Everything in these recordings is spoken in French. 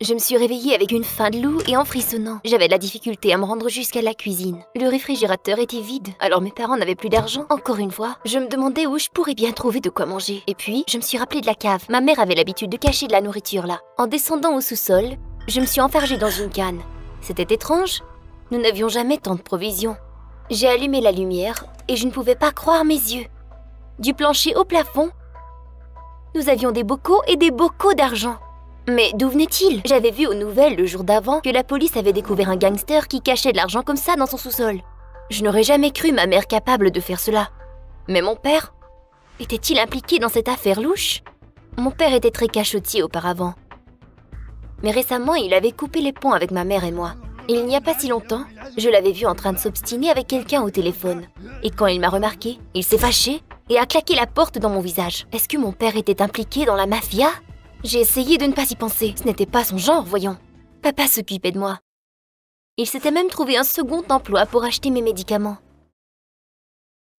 Je me suis réveillée avec une faim de loup et en frissonnant. J'avais de la difficulté à me rendre jusqu'à la cuisine. Le réfrigérateur était vide, alors mes parents n'avaient plus d'argent. Encore une fois, je me demandais où je pourrais bien trouver de quoi manger. Et puis, je me suis rappelé de la cave. Ma mère avait l'habitude de cacher de la nourriture là. En descendant au sous-sol, je me suis enfargée dans une canne. C'était étrange. Nous n'avions jamais tant de provisions. J'ai allumé la lumière et je ne pouvais pas croire mes yeux. Du plancher au plafond, nous avions des bocaux et des bocaux d'argent. Mais d'où venait-il? J'avais vu aux nouvelles le jour d'avant que la police avait découvert un gangster qui cachait de l'argent comme ça dans son sous-sol. Je n'aurais jamais cru ma mère capable de faire cela. Mais mon père, était-il impliqué dans cette affaire louche? Mon père était très cachotier auparavant. Mais récemment, il avait coupé les ponts avec ma mère et moi. Il n'y a pas si longtemps, je l'avais vu en train de s'obstiner avec quelqu'un au téléphone. Et quand il m'a remarqué, il s'est fâché et a claqué la porte dans mon visage. Est-ce que mon père était impliqué dans la mafia? J'ai essayé de ne pas y penser. Ce n'était pas son genre, voyons. Papa s'occupait de moi. Il s'était même trouvé un second emploi pour acheter mes médicaments.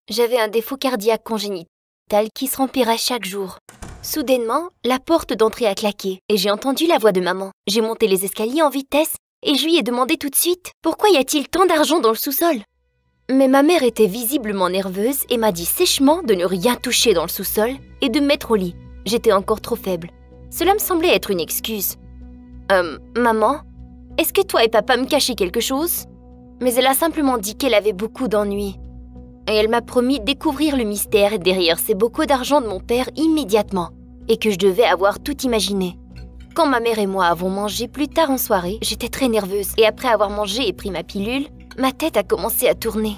J'avais un défaut cardiaque congénital qui se remplirait chaque jour. Soudainement, la porte d'entrée a claqué et j'ai entendu la voix de maman. J'ai monté les escaliers en vitesse et je lui ai demandé tout de suite « Pourquoi y a-t-il tant d'argent dans le sous-sol » Mais ma mère était visiblement nerveuse et m'a dit sèchement de ne rien toucher dans le sous-sol et de me mettre au lit. J'étais encore trop faible. Cela me semblait être une excuse. Maman, est-ce que toi et papa me cachaient quelque chose? Mais elle a simplement dit qu'elle avait beaucoup d'ennuis. Et elle m'a promis de découvrir le mystère derrière ces bocaux d'argent de mon père immédiatement, et que je devais avoir tout imaginé. Quand ma mère et moi avons mangé plus tard en soirée, j'étais très nerveuse, et après avoir mangé et pris ma pilule, ma tête a commencé à tourner.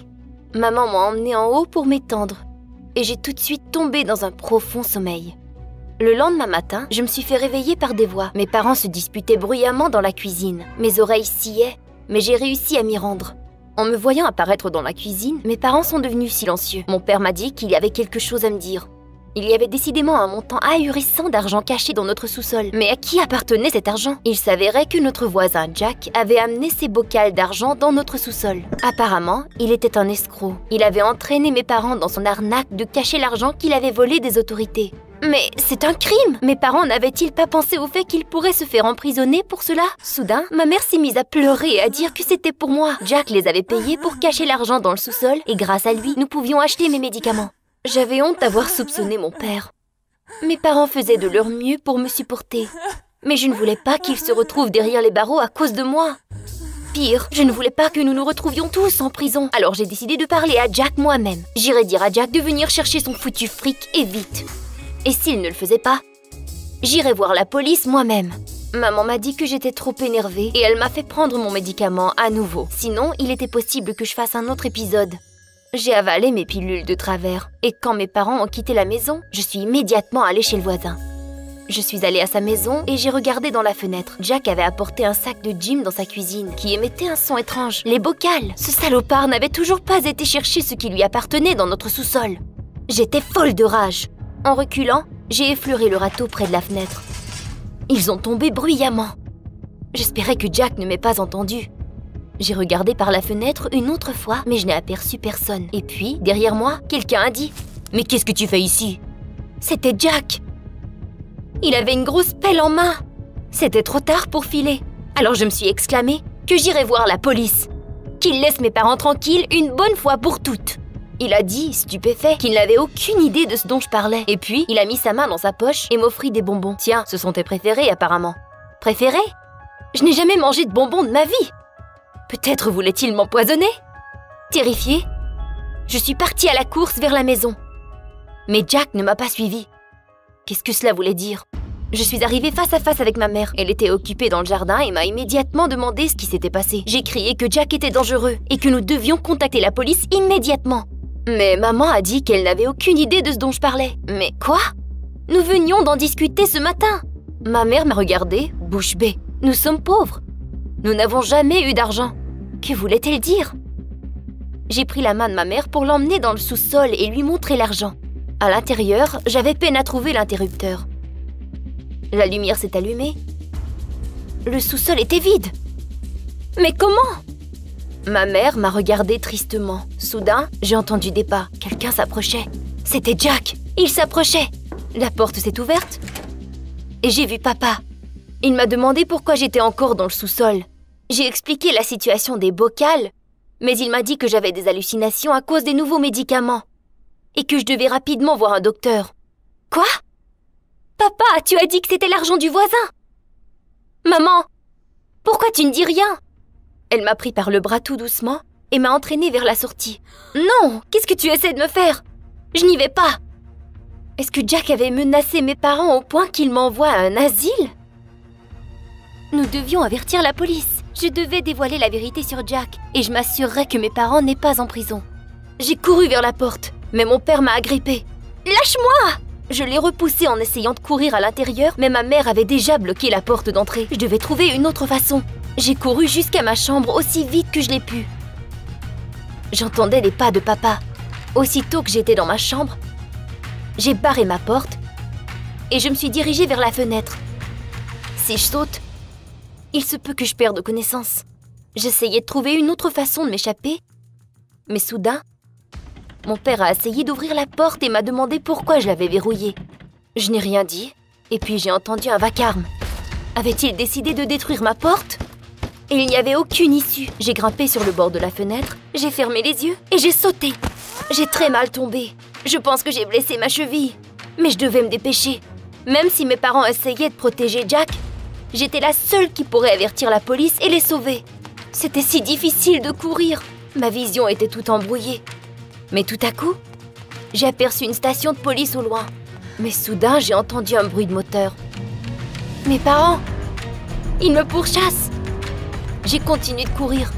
Maman m'a emmenée en haut pour m'étendre, et j'ai tout de suite tombé dans un profond sommeil. Le lendemain matin, je me suis fait réveiller par des voix. Mes parents se disputaient bruyamment dans la cuisine. Mes oreilles sciaient, mais j'ai réussi à m'y rendre. En me voyant apparaître dans la cuisine, mes parents sont devenus silencieux. Mon père m'a dit qu'il y avait quelque chose à me dire. Il y avait décidément un montant ahurissant d'argent caché dans notre sous-sol. Mais à qui appartenait cet argent? Il s'avérait que notre voisin Jack avait amené ses bocals d'argent dans notre sous-sol. Apparemment, il était un escroc. Il avait entraîné mes parents dans son arnaque de cacher l'argent qu'il avait volé des autorités. Mais c'est un crime! Mes parents n'avaient-ils pas pensé au fait qu'ils pourraient se faire emprisonner pour cela? Soudain, ma mère s'est mise à pleurer et à dire que c'était pour moi. Jack les avait payés pour cacher l'argent dans le sous-sol et grâce à lui, nous pouvions acheter mes médicaments. J'avais honte d'avoir soupçonné mon père. Mes parents faisaient de leur mieux pour me supporter. Mais je ne voulais pas qu'ils se retrouvent derrière les barreaux à cause de moi. Pire, je ne voulais pas que nous nous retrouvions tous en prison. Alors j'ai décidé de parler à Jack moi-même. J'irai dire à Jack de venir chercher son foutu fric et vite. Et s'il ne le faisait pas, j'irai voir la police moi-même. Maman m'a dit que j'étais trop énervée et elle m'a fait prendre mon médicament à nouveau. Sinon, il était possible que je fasse un autre épisode. J'ai avalé mes pilules de travers et quand mes parents ont quitté la maison, je suis immédiatement allée chez le voisin. Je suis allée à sa maison et j'ai regardé dans la fenêtre. Jack avait apporté un sac de gym dans sa cuisine qui émettait un son étrange. Les bocals! Ce salopard n'avait toujours pas été chercher ce qui lui appartenait dans notre sous-sol. J'étais folle de rage. En reculant, j'ai effleuré le râteau près de la fenêtre. Ils ont tombé bruyamment. J'espérais que Jack ne m'ait pas entendu. J'ai regardé par la fenêtre une autre fois, mais je n'ai aperçu personne. Et puis, derrière moi, quelqu'un a dit « Mais qu'est-ce que tu fais ici ?» C'était Jack. Il avait une grosse pelle en main. C'était trop tard pour filer. Alors je me suis exclamée que j'irais voir la police. Qu'il laisse mes parents tranquilles une bonne fois pour toutes. Il a dit, stupéfait, qu'il n'avait aucune idée de ce dont je parlais. Et puis, il a mis sa main dans sa poche et m'offrit des bonbons. Tiens, ce sont tes préférés apparemment. Préférés? Je n'ai jamais mangé de bonbons de ma vie. Peut-être voulait-il m'empoisonner? Terrifiée, je suis partie à la course vers la maison. Mais Jack ne m'a pas suivie. Qu'est-ce que cela voulait dire? Je suis arrivée face à face avec ma mère. Elle était occupée dans le jardin et m'a immédiatement demandé ce qui s'était passé. J'ai crié que Jack était dangereux et que nous devions contacter la police immédiatement. Mais maman a dit qu'elle n'avait aucune idée de ce dont je parlais. Mais quoi? Nous venions d'en discuter ce matin. Ma mère m'a regardée, bouche bée. Nous sommes pauvres. Nous n'avons jamais eu d'argent. Que voulait-elle dire? J'ai pris la main de ma mère pour l'emmener dans le sous-sol et lui montrer l'argent. À l'intérieur, j'avais peine à trouver l'interrupteur. La lumière s'est allumée. Le sous-sol était vide. Mais comment? Ma mère m'a regardée tristement. Soudain, j'ai entendu des pas. Quelqu'un s'approchait. C'était Jack. Il s'approchait. La porte s'est ouverte. Et j'ai vu papa. Il m'a demandé pourquoi j'étais encore dans le sous-sol. J'ai expliqué la situation des bocals, mais il m'a dit que j'avais des hallucinations à cause des nouveaux médicaments et que je devais rapidement voir un docteur. Quoi? Papa, tu as dit que c'était l'argent du voisin. Maman, pourquoi tu ne dis rien? Elle m'a pris par le bras tout doucement et m'a entraînée vers la sortie. Non, qu'est-ce que tu essaies de me faire? Je n'y vais pas. Est-ce que Jack avait menacé mes parents au point qu'il m'envoie à un asile? Nous devions avertir la police. Je devais dévoiler la vérité sur Jack et je m'assurerais que mes parents n'aient pas en prison. J'ai couru vers la porte, mais mon père m'a agrippée. Lâche-moi! Je l'ai repoussé en essayant de courir à l'intérieur, mais ma mère avait déjà bloqué la porte d'entrée. Je devais trouver une autre façon. J'ai couru jusqu'à ma chambre aussi vite que je l'ai pu. J'entendais les pas de papa. Aussitôt que j'étais dans ma chambre, j'ai barré ma porte et je me suis dirigée vers la fenêtre. Si je saute, il se peut que je perde connaissance. J'essayais de trouver une autre façon de m'échapper, mais soudain, mon père a essayé d'ouvrir la porte et m'a demandé pourquoi je l'avais verrouillée. Je n'ai rien dit, et puis j'ai entendu un vacarme. Avait-il décidé de détruire ma porte? Et il n'y avait aucune issue. J'ai grimpé sur le bord de la fenêtre, j'ai fermé les yeux et j'ai sauté. J'ai très mal tombé. Je pense que j'ai blessé ma cheville. Mais je devais me dépêcher. Même si mes parents essayaient de protéger Jack, j'étais la seule qui pourrait avertir la police et les sauver. C'était si difficile de courir. Ma vision était toute embrouillée. Mais tout à coup, j'ai aperçu une station de police au loin. Mais soudain, j'ai entendu un bruit de moteur. Mes parents, ils me pourchassent. J'ai continué de courir.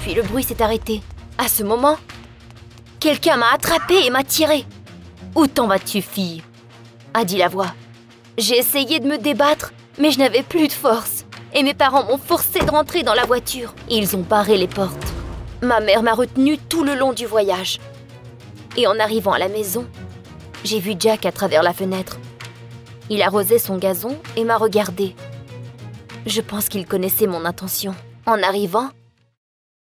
Puis le bruit s'est arrêté. À ce moment, quelqu'un m'a attrapée et m'a tirée. « Où t'en vas-tu, fille ?» a dit la voix. J'ai essayé de me débattre, mais je n'avais plus de force. Et mes parents m'ont forcé de rentrer dans la voiture. Ils ont barré les portes. Ma mère m'a retenue tout le long du voyage. Et en arrivant à la maison, j'ai vu Jack à travers la fenêtre. Il arrosait son gazon et m'a regardée. Je pense qu'il connaissait mon intention. En arrivant,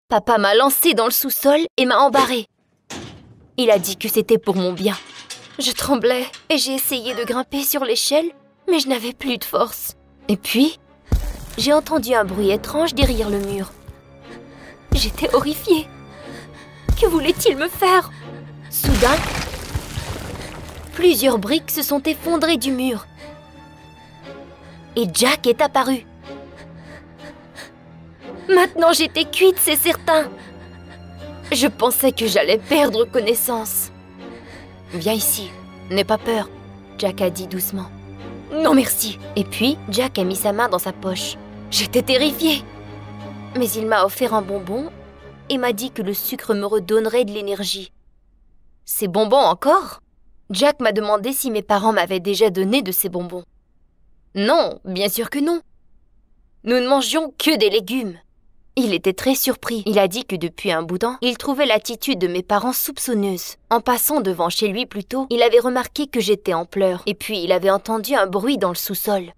papa m'a lancée dans le sous-sol et m'a embarrée. Il a dit que c'était pour mon bien. Je tremblais et j'ai essayé de grimper sur l'échelle, mais je n'avais plus de force. Et puis, j'ai entendu un bruit étrange derrière le mur. J'étais horrifiée. Que voulait-il me faire? Soudain, plusieurs briques se sont effondrées du mur. Et Jack est apparu. Maintenant, j'étais cuite, c'est certain. Je pensais que j'allais perdre connaissance. « Viens ici, n'aie pas peur, » Jack a dit doucement. « Non, merci. » Et puis, Jack a mis sa main dans sa poche. J'étais terrifiée. Mais il m'a offert un bonbon et m'a dit que le sucre me redonnerait de l'énergie. Ces bonbons encore? Jack m'a demandé si mes parents m'avaient déjà donné de ces bonbons. Non, bien sûr que non. Nous ne mangions que des légumes. Il était très surpris. Il a dit que depuis un bout de temps, il trouvait l'attitude de mes parents soupçonneuse. En passant devant chez lui plus tôt, il avait remarqué que j'étais en pleurs. Et puis, il avait entendu un bruit dans le sous-sol.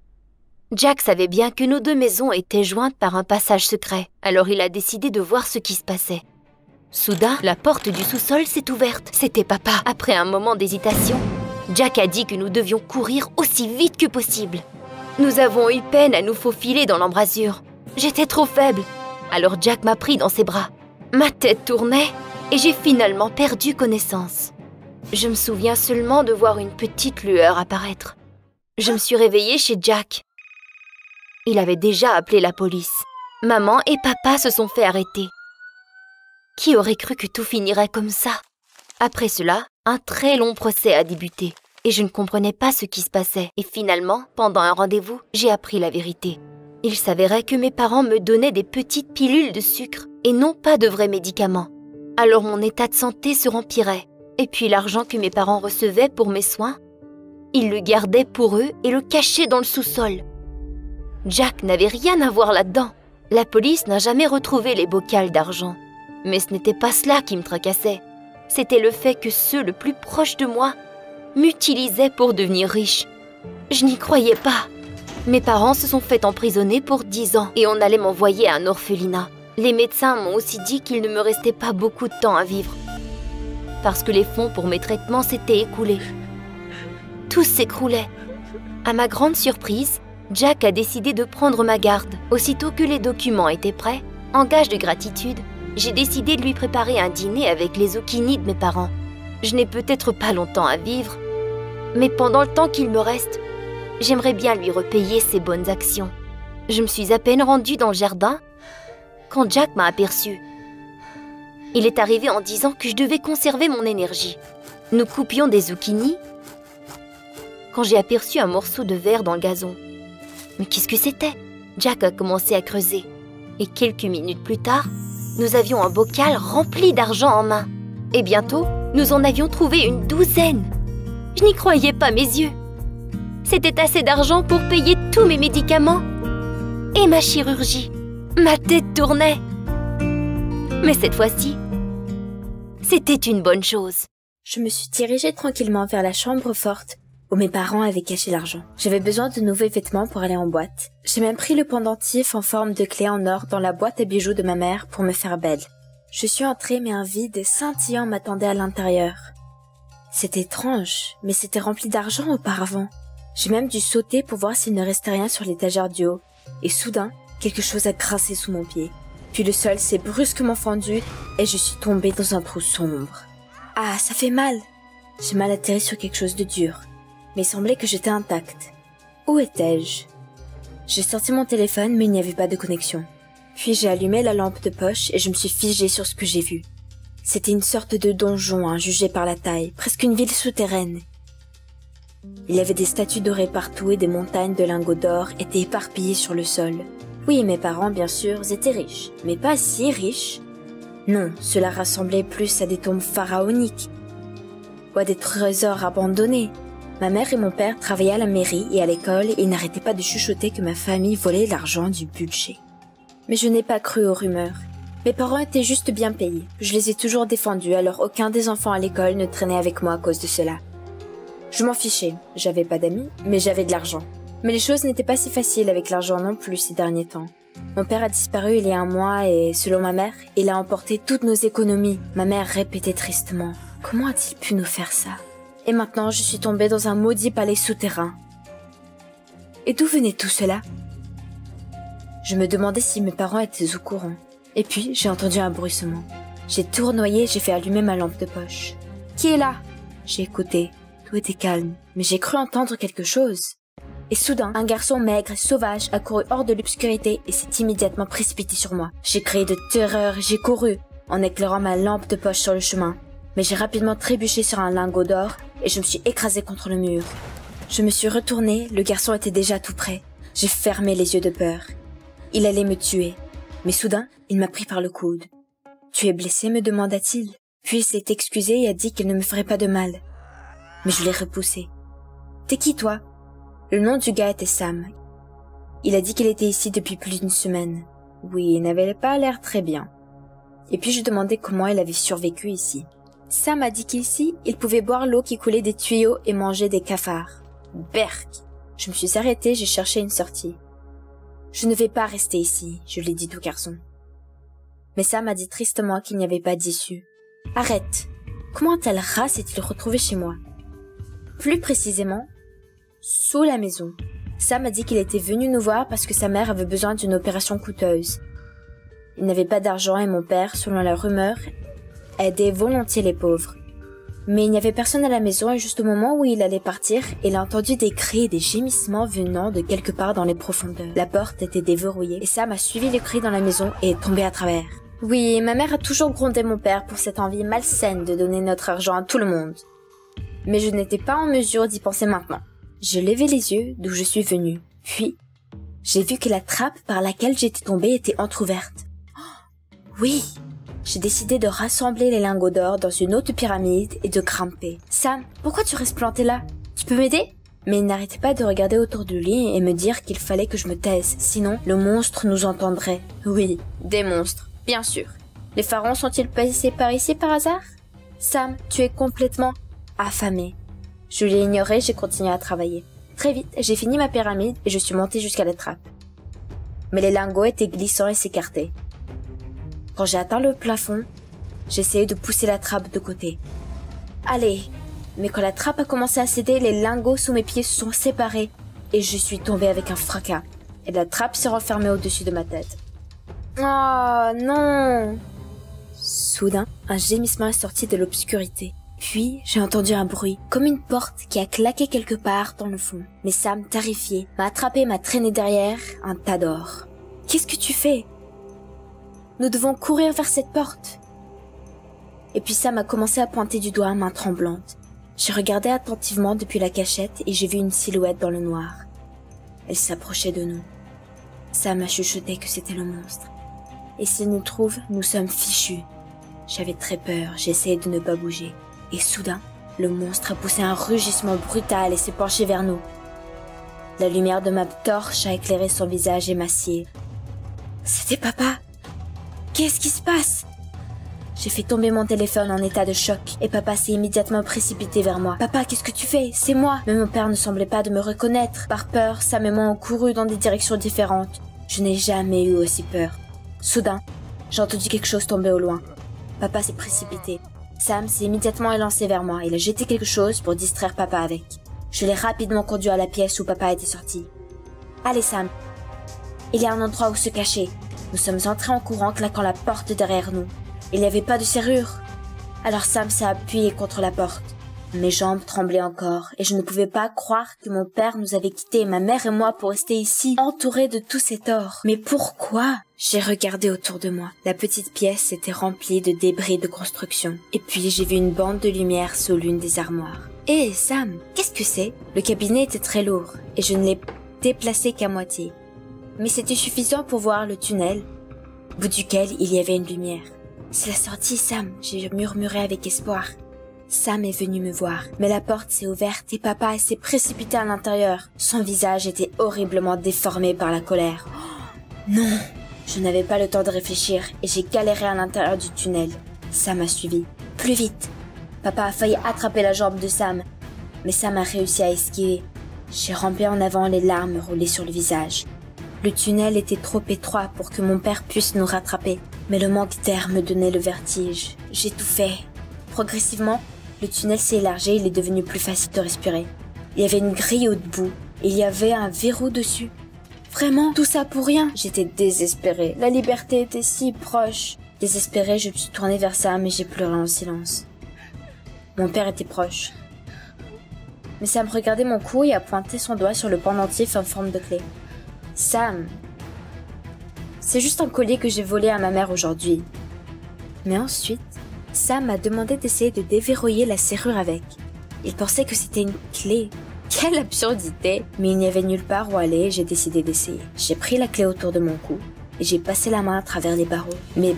Jack savait bien que nos deux maisons étaient jointes par un passage secret. Alors il a décidé de voir ce qui se passait. Soudain, la porte du sous-sol s'est ouverte. C'était papa. Après un moment d'hésitation, Jack a dit que nous devions courir aussi vite que possible. Nous avons eu peine à nous faufiler dans l'embrasure. J'étais trop faible. Alors Jack m'a pris dans ses bras. Ma tête tournait et j'ai finalement perdu connaissance. Je me souviens seulement de voir une petite lueur apparaître. Je me suis réveillée chez Jack. Il avait déjà appelé la police. Maman et papa se sont fait arrêter. Qui aurait cru que tout finirait comme ça? Après cela, un très long procès a débuté. Et je ne comprenais pas ce qui se passait. Et finalement, pendant un rendez-vous, j'ai appris la vérité. Il s'avérait que mes parents me donnaient des petites pilules de sucre et non pas de vrais médicaments. Alors mon état de santé se rempirait. Et puis l'argent que mes parents recevaient pour mes soins, ils le gardaient pour eux et le cachaient dans le sous-sol. Jack n'avait rien à voir là-dedans. La police n'a jamais retrouvé les bocals d'argent. Mais ce n'était pas cela qui me tracassait. C'était le fait que ceux le plus proches de moi m'utilisaient pour devenir riche. Je n'y croyais pas. Mes parents se sont fait emprisonner pour 10 ans et on allait m'envoyer à un orphelinat. Les médecins m'ont aussi dit qu'il ne me restait pas beaucoup de temps à vivre. Parce que les fonds pour mes traitements s'étaient écoulés. Tout s'écroulait. À ma grande surprise, Jack a décidé de prendre ma garde. Aussitôt que les documents étaient prêts, en gage de gratitude, j'ai décidé de lui préparer un dîner avec les zucchini de mes parents. Je n'ai peut-être pas longtemps à vivre, mais pendant le temps qu'il me reste, j'aimerais bien lui repayer ses bonnes actions. Je me suis à peine rendue dans le jardin quand Jack m'a aperçue. Il est arrivé en disant que je devais conserver mon énergie. Nous coupions des zucchini quand j'ai aperçu un morceau de verre dans le gazon. Mais qu'est-ce que c'était? Jack a commencé à creuser. Et quelques minutes plus tard, nous avions un bocal rempli d'argent en main. Et bientôt, nous en avions trouvé une douzaine. Je n'y croyais pas mes yeux. C'était assez d'argent pour payer tous mes médicaments et ma chirurgie. Ma tête tournait. Mais cette fois-ci, c'était une bonne chose. Je me suis dirigée tranquillement vers la chambre forte où mes parents avaient caché l'argent. J'avais besoin de nouveaux vêtements pour aller en boîte. J'ai même pris le pendentif en forme de clé en or dans la boîte à bijoux de ma mère pour me faire belle. Je suis entrée mais un vide scintillant m'attendait à l'intérieur. C'était étrange, mais c'était rempli d'argent auparavant. J'ai même dû sauter pour voir s'il ne restait rien sur l'étagère du haut. Et soudain, quelque chose a grincé sous mon pied. Puis le sol s'est brusquement fendu et je suis tombée dans un trou sombre. Ah, ça fait mal! J'ai mal atterri sur quelque chose de dur. Mais il semblait que j'étais intacte. Où étais-je? J'ai sorti mon téléphone, mais il n'y avait pas de connexion. Puis j'ai allumé la lampe de poche et je me suis figée sur ce que j'ai vu. C'était une sorte de donjon, jugé par la taille, presque une ville souterraine. Il y avait des statues dorées partout et des montagnes de lingots d'or étaient éparpillées sur le sol. Oui, mes parents, bien sûr, étaient riches, mais pas si riches. Non, cela rassemblait plus à des tombes pharaoniques ou à des trésors abandonnés. Ma mère et mon père travaillaient à la mairie et à l'école et n'arrêtaient pas de chuchoter que ma famille volait l'argent du budget. Mais je n'ai pas cru aux rumeurs. Mes parents étaient juste bien payés. Je les ai toujours défendus, alors aucun des enfants à l'école ne traînait avec moi à cause de cela. Je m'en fichais. J'avais pas d'amis, mais j'avais de l'argent. Mais les choses n'étaient pas si faciles avec l'argent non plus ces derniers temps. Mon père a disparu il y a un mois et, selon ma mère, il a emporté toutes nos économies. Ma mère répétait tristement. Comment a-t-il pu nous faire ça? Et maintenant, je suis tombée dans un maudit palais souterrain. Et d'où venait tout cela? Je me demandais si mes parents étaient au courant. Et puis, j'ai entendu un bruissement. J'ai tournoyé et j'ai fait allumer ma lampe de poche. Qui est là? J'ai écouté. Tout était calme, mais j'ai cru entendre quelque chose. Et soudain, un garçon maigre et sauvage a couru hors de l'obscurité et s'est immédiatement précipité sur moi. J'ai crié de terreur et j'ai couru, en éclairant ma lampe de poche sur le chemin. Mais j'ai rapidement trébuché sur un lingot d'or et je me suis écrasée contre le mur. Je me suis retournée, le garçon était déjà tout près. J'ai fermé les yeux de peur. Il allait me tuer. Mais soudain, il m'a pris par le coude. « Tu es blessé ?» me demanda-t-il. Puis il s'est excusé et a dit qu'il ne me ferait pas de mal. Mais je l'ai repoussé. « T'es qui, toi ?» Le nom du gars était Sam. Il a dit qu'il était ici depuis plus d'une semaine. Oui, il n'avait pas l'air très bien. Et puis je demandais comment il avait survécu ici. Sam a dit qu'ici, il pouvait boire l'eau qui coulait des tuyaux et manger des cafards. Berk! Je me suis arrêtée, j'ai cherché une sortie. Je ne vais pas rester ici, je l'ai dit tout garçon. Mais Sam a dit tristement qu'il n'y avait pas d'issue. Arrête! Comment telle race est-il retrouvé chez moi? Plus précisément, sous la maison. Sam a dit qu'il était venu nous voir parce que sa mère avait besoin d'une opération coûteuse. Il n'avait pas d'argent et mon père, selon la rumeur, aidait volontiers les pauvres. Mais il n'y avait personne à la maison et juste au moment où il allait partir, il a entendu des cris et des gémissements venant de quelque part dans les profondeurs. La porte était déverrouillée et Sam a suivi les cris dans la maison et est tombé à travers. Oui, ma mère a toujours grondé mon père pour cette envie malsaine de donner notre argent à tout le monde. Mais je n'étais pas en mesure d'y penser maintenant. Je levai les yeux d'où je suis venue. Puis, j'ai vu que la trappe par laquelle j'étais tombée était entr'ouverte. Oh, oui! J'ai décidé de rassembler les lingots d'or dans une haute pyramide et de grimper. Sam, pourquoi tu restes planté là? Tu peux m'aider? Mais il n'arrêtait pas de regarder autour de lui et me dire qu'il fallait que je me taise, sinon le monstre nous entendrait. Oui, des monstres, bien sûr. Les pharaons sont-ils passés par ici par hasard? Sam, tu es complètement affamé. Je l'ai ignoré, j'ai continué à travailler. Très vite, j'ai fini ma pyramide et je suis montée jusqu'à la trappe. Mais les lingots étaient glissants et s'écartaient. Quand j'ai atteint le plafond, j'ai essayé de pousser la trappe de côté. Allez! Mais quand la trappe a commencé à céder, les lingots sous mes pieds se sont séparés et je suis tombée avec un fracas. Et la trappe s'est refermée au-dessus de ma tête. Oh non! Soudain, un gémissement est sorti de l'obscurité. Puis, j'ai entendu un bruit, comme une porte qui a claqué quelque part dans le fond. Mais Sam, terrifié, m'a attrapé et m'a traîné derrière un tas d'or. Qu'est-ce que tu fais? Nous devons courir vers cette porte. Et puis Sam a commencé à pointer du doigt, main tremblante. J'ai regardé attentivement depuis la cachette et j'ai vu une silhouette dans le noir. Elle s'approchait de nous. Sam a chuchoté que c'était le monstre. Et s'il nous trouve, nous sommes fichus. J'avais très peur, j'ai essayé de ne pas bouger. Et soudain, le monstre a poussé un rugissement brutal et s'est penché vers nous. La lumière de ma torche a éclairé son visage émacié. C'était papa. Qu'est-ce qui se passe? J'ai fait tomber mon téléphone en état de choc et papa s'est immédiatement précipité vers moi. Papa, qu'est-ce que tu fais? C'est moi. Mais mon père ne semblait pas de me reconnaître. Par peur, Sam et moi ont couru dans des directions différentes. Je n'ai jamais eu aussi peur. Soudain, j'ai entendu quelque chose tomber au loin. Papa s'est précipité. Sam s'est immédiatement élancé vers moi. Il a jeté quelque chose pour distraire papa avec. Je l'ai rapidement conduit à la pièce où papa était sorti. Allez Sam, il y a un endroit où se cacher. Nous sommes entrés en courant, claquant la porte derrière nous. Il n'y avait pas de serrure. Alors Sam s'est appuyé contre la porte. Mes jambes tremblaient encore et je ne pouvais pas croire que mon père nous avait quittés, ma mère et moi, pour rester ici, entourés de tout cet or. Mais pourquoi? J'ai regardé autour de moi. La petite pièce était remplie de débris de construction. Et puis j'ai vu une bande de lumière sous l'une des armoires. Hé, Sam, qu'est-ce que c'est? Le cabinet était très lourd et je ne l'ai déplacé qu'à moitié. Mais c'était suffisant pour voir le tunnel, au bout duquel il y avait une lumière. C'est la sortie, Sam, j'ai murmuré avec espoir. Sam est venu me voir, mais la porte s'est ouverte et papa s'est précipité à l'intérieur. Son visage était horriblement déformé par la colère. Oh, non! Je n'avais pas le temps de réfléchir et j'ai galéré à l'intérieur du tunnel. Sam a suivi. Plus vite! Papa a failli attraper la jambe de Sam, mais Sam a réussi à esquiver. J'ai rampé en avant, les larmes roulées sur le visage. Le tunnel était trop étroit pour que mon père puisse nous rattraper, mais le manque d'air me donnait le vertige. J'étouffais. Progressivement, le tunnel s'est élargi et il est devenu plus facile de respirer. Il y avait une grille au bout et il y avait un verrou dessus. Vraiment, tout ça pour rien? J'étais désespérée. La liberté était si proche. Désespérée, je me suis tournée vers Sam et j'ai pleuré en silence. Mon père était proche. Mais Sam regardait mon cou et a pointé son doigt sur le pendentif en forme de clé. Sam, c'est juste un collier que j'ai volé à ma mère aujourd'hui. Mais ensuite, Sam m'a demandé d'essayer de déverrouiller la serrure avec. Il pensait que c'était une clé. Quelle absurdité! Mais il n'y avait nulle part où aller et j'ai décidé d'essayer. J'ai pris la clé autour de mon cou et j'ai passé la main à travers les barreaux. Mes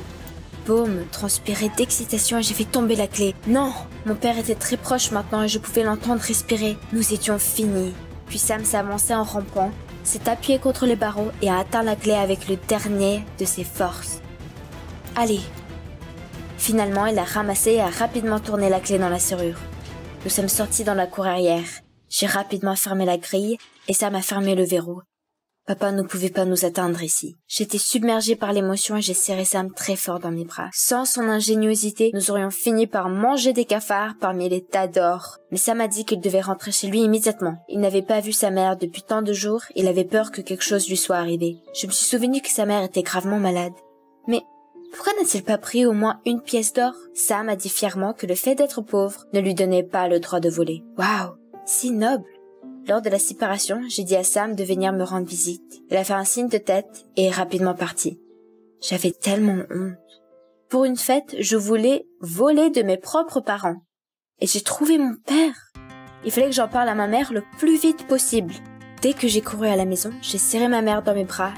paumes transpiraient d'excitation et j'ai fait tomber la clé. Non! Mon père était très proche maintenant et je pouvais l'entendre respirer. Nous étions finis. Puis Sam s'est avancé en rampant, s'est appuyé contre les barreaux et a atteint la clé avec le dernier de ses forces. Allez! Finalement, il a ramassé et a rapidement tourné la clé dans la serrure. Nous sommes sortis dans la cour arrière. J'ai rapidement fermé la grille et Sam a fermé le verrou. Papa ne pouvait pas nous atteindre ici. J'étais submergée par l'émotion et j'ai serré Sam très fort dans mes bras. Sans son ingéniosité, nous aurions fini par manger des cafards parmi les tas d'or. Mais Sam a dit qu'il devait rentrer chez lui immédiatement. Il n'avait pas vu sa mère depuis tant de jours, il avait peur que quelque chose lui soit arrivé. Je me suis souvenu que sa mère était gravement malade. Mais pourquoi n'a-t-il pas pris au moins une pièce d'or? Sam a dit fièrement que le fait d'être pauvre ne lui donnait pas le droit de voler. Waouh, si noble! Lors de la séparation, j'ai dit à Sam de venir me rendre visite. Il a fait un signe de tête et est rapidement parti. J'avais tellement honte. Pour une fête, je voulais voler de mes propres parents. Et j'ai trouvé mon père. Il fallait que j'en parle à ma mère le plus vite possible. Dès que j'ai couru à la maison, j'ai serré ma mère dans mes bras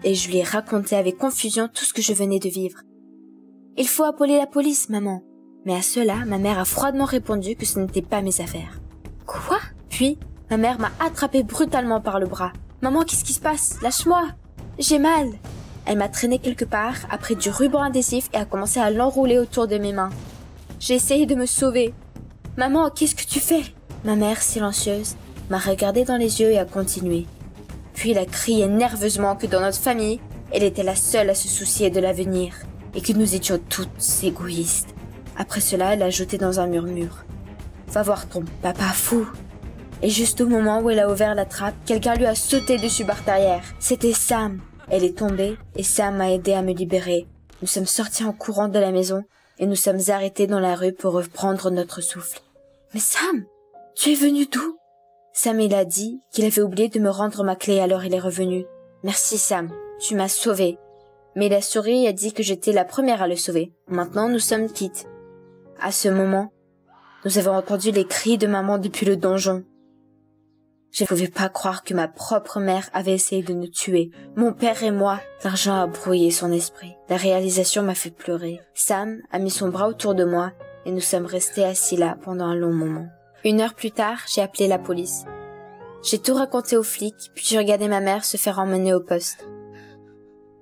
et je lui ai raconté avec confusion tout ce que je venais de vivre. « Il faut appeler la police, maman. » Mais à cela, ma mère a froidement répondu que ce n'était pas mes affaires. « Quoi ?» Puis, ma mère m'a attrapée brutalement par le bras. « Maman, qu'est-ce qui se passe? Lâche-moi! J'ai mal !» Elle m'a traîné quelque part, a pris du ruban adhésif et a commencé à l'enrouler autour de mes mains. J'ai essayé de me sauver. « Maman, qu'est-ce que tu fais ?» Ma mère, silencieuse, m'a regardée dans les yeux et a continué. Puis elle a crié nerveusement que dans notre famille, elle était la seule à se soucier de l'avenir et que nous étions toutes égoïstes. Après cela, elle a ajouté dans un murmure. « Va voir ton papa fou. Et juste au moment où elle a ouvert la trappe, quelqu'un lui a sauté dessus par derrière. C'était Sam. Elle est tombée et Sam m'a aidé à me libérer. Nous sommes sortis en courant de la maison et nous sommes arrêtés dans la rue pour reprendre notre souffle. Mais Sam, tu es venu d'où? Sam il a dit qu'il avait oublié de me rendre ma clé alors il est revenu. Merci Sam, tu m'as sauvé. Mais il a souri et a dit que j'étais la première à le sauver. Maintenant nous sommes quittes. À ce moment, nous avons entendu les cris de maman depuis le donjon. Je ne pouvais pas croire que ma propre mère avait essayé de nous tuer. Mon père et moi, l'argent a brouillé son esprit. La réalisation m'a fait pleurer. Sam a mis son bras autour de moi et nous sommes restés assis là pendant un long moment. 1 heure plus tard, j'ai appelé la police. J'ai tout raconté aux flics, puis j'ai regardé ma mère se faire emmener au poste.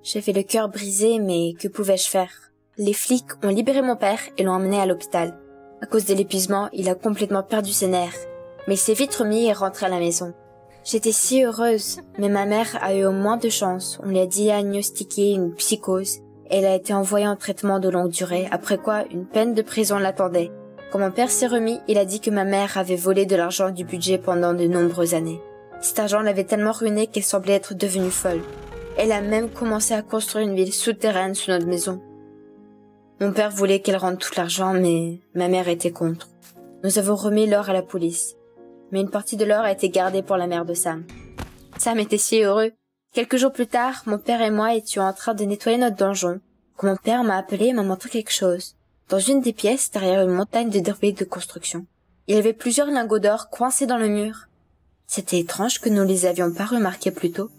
J'avais le cœur brisé, mais que pouvais-je faire? Les flics ont libéré mon père et l'ont emmené à l'hôpital. À cause de l'épuisement, il a complètement perdu ses nerfs. Mais il s'est vite remis et rentré à la maison. J'étais si heureuse, mais ma mère a eu au moins de chance. On lui a diagnostiqué une psychose. Elle a été envoyée en traitement de longue durée, après quoi une peine de prison l'attendait. Quand mon père s'est remis, il a dit que ma mère avait volé de l'argent du budget pendant de nombreuses années. Cet argent l'avait tellement ruinée qu'elle semblait être devenue folle. Elle a même commencé à construire une ville souterraine sous notre maison. Mon père voulait qu'elle rende tout l'argent, mais ma mère était contre. Nous avons remis l'or à la police. Mais une partie de l'or a été gardée pour la mère de Sam. Sam était si heureux. Quelques jours plus tard, mon père et moi étions en train de nettoyer notre donjon, quand mon père m'a appelé et m'a montré quelque chose. Dans une des pièces, derrière une montagne de débris de construction, il y avait plusieurs lingots d'or coincés dans le mur. C'était étrange que nous les avions pas remarqués plus tôt.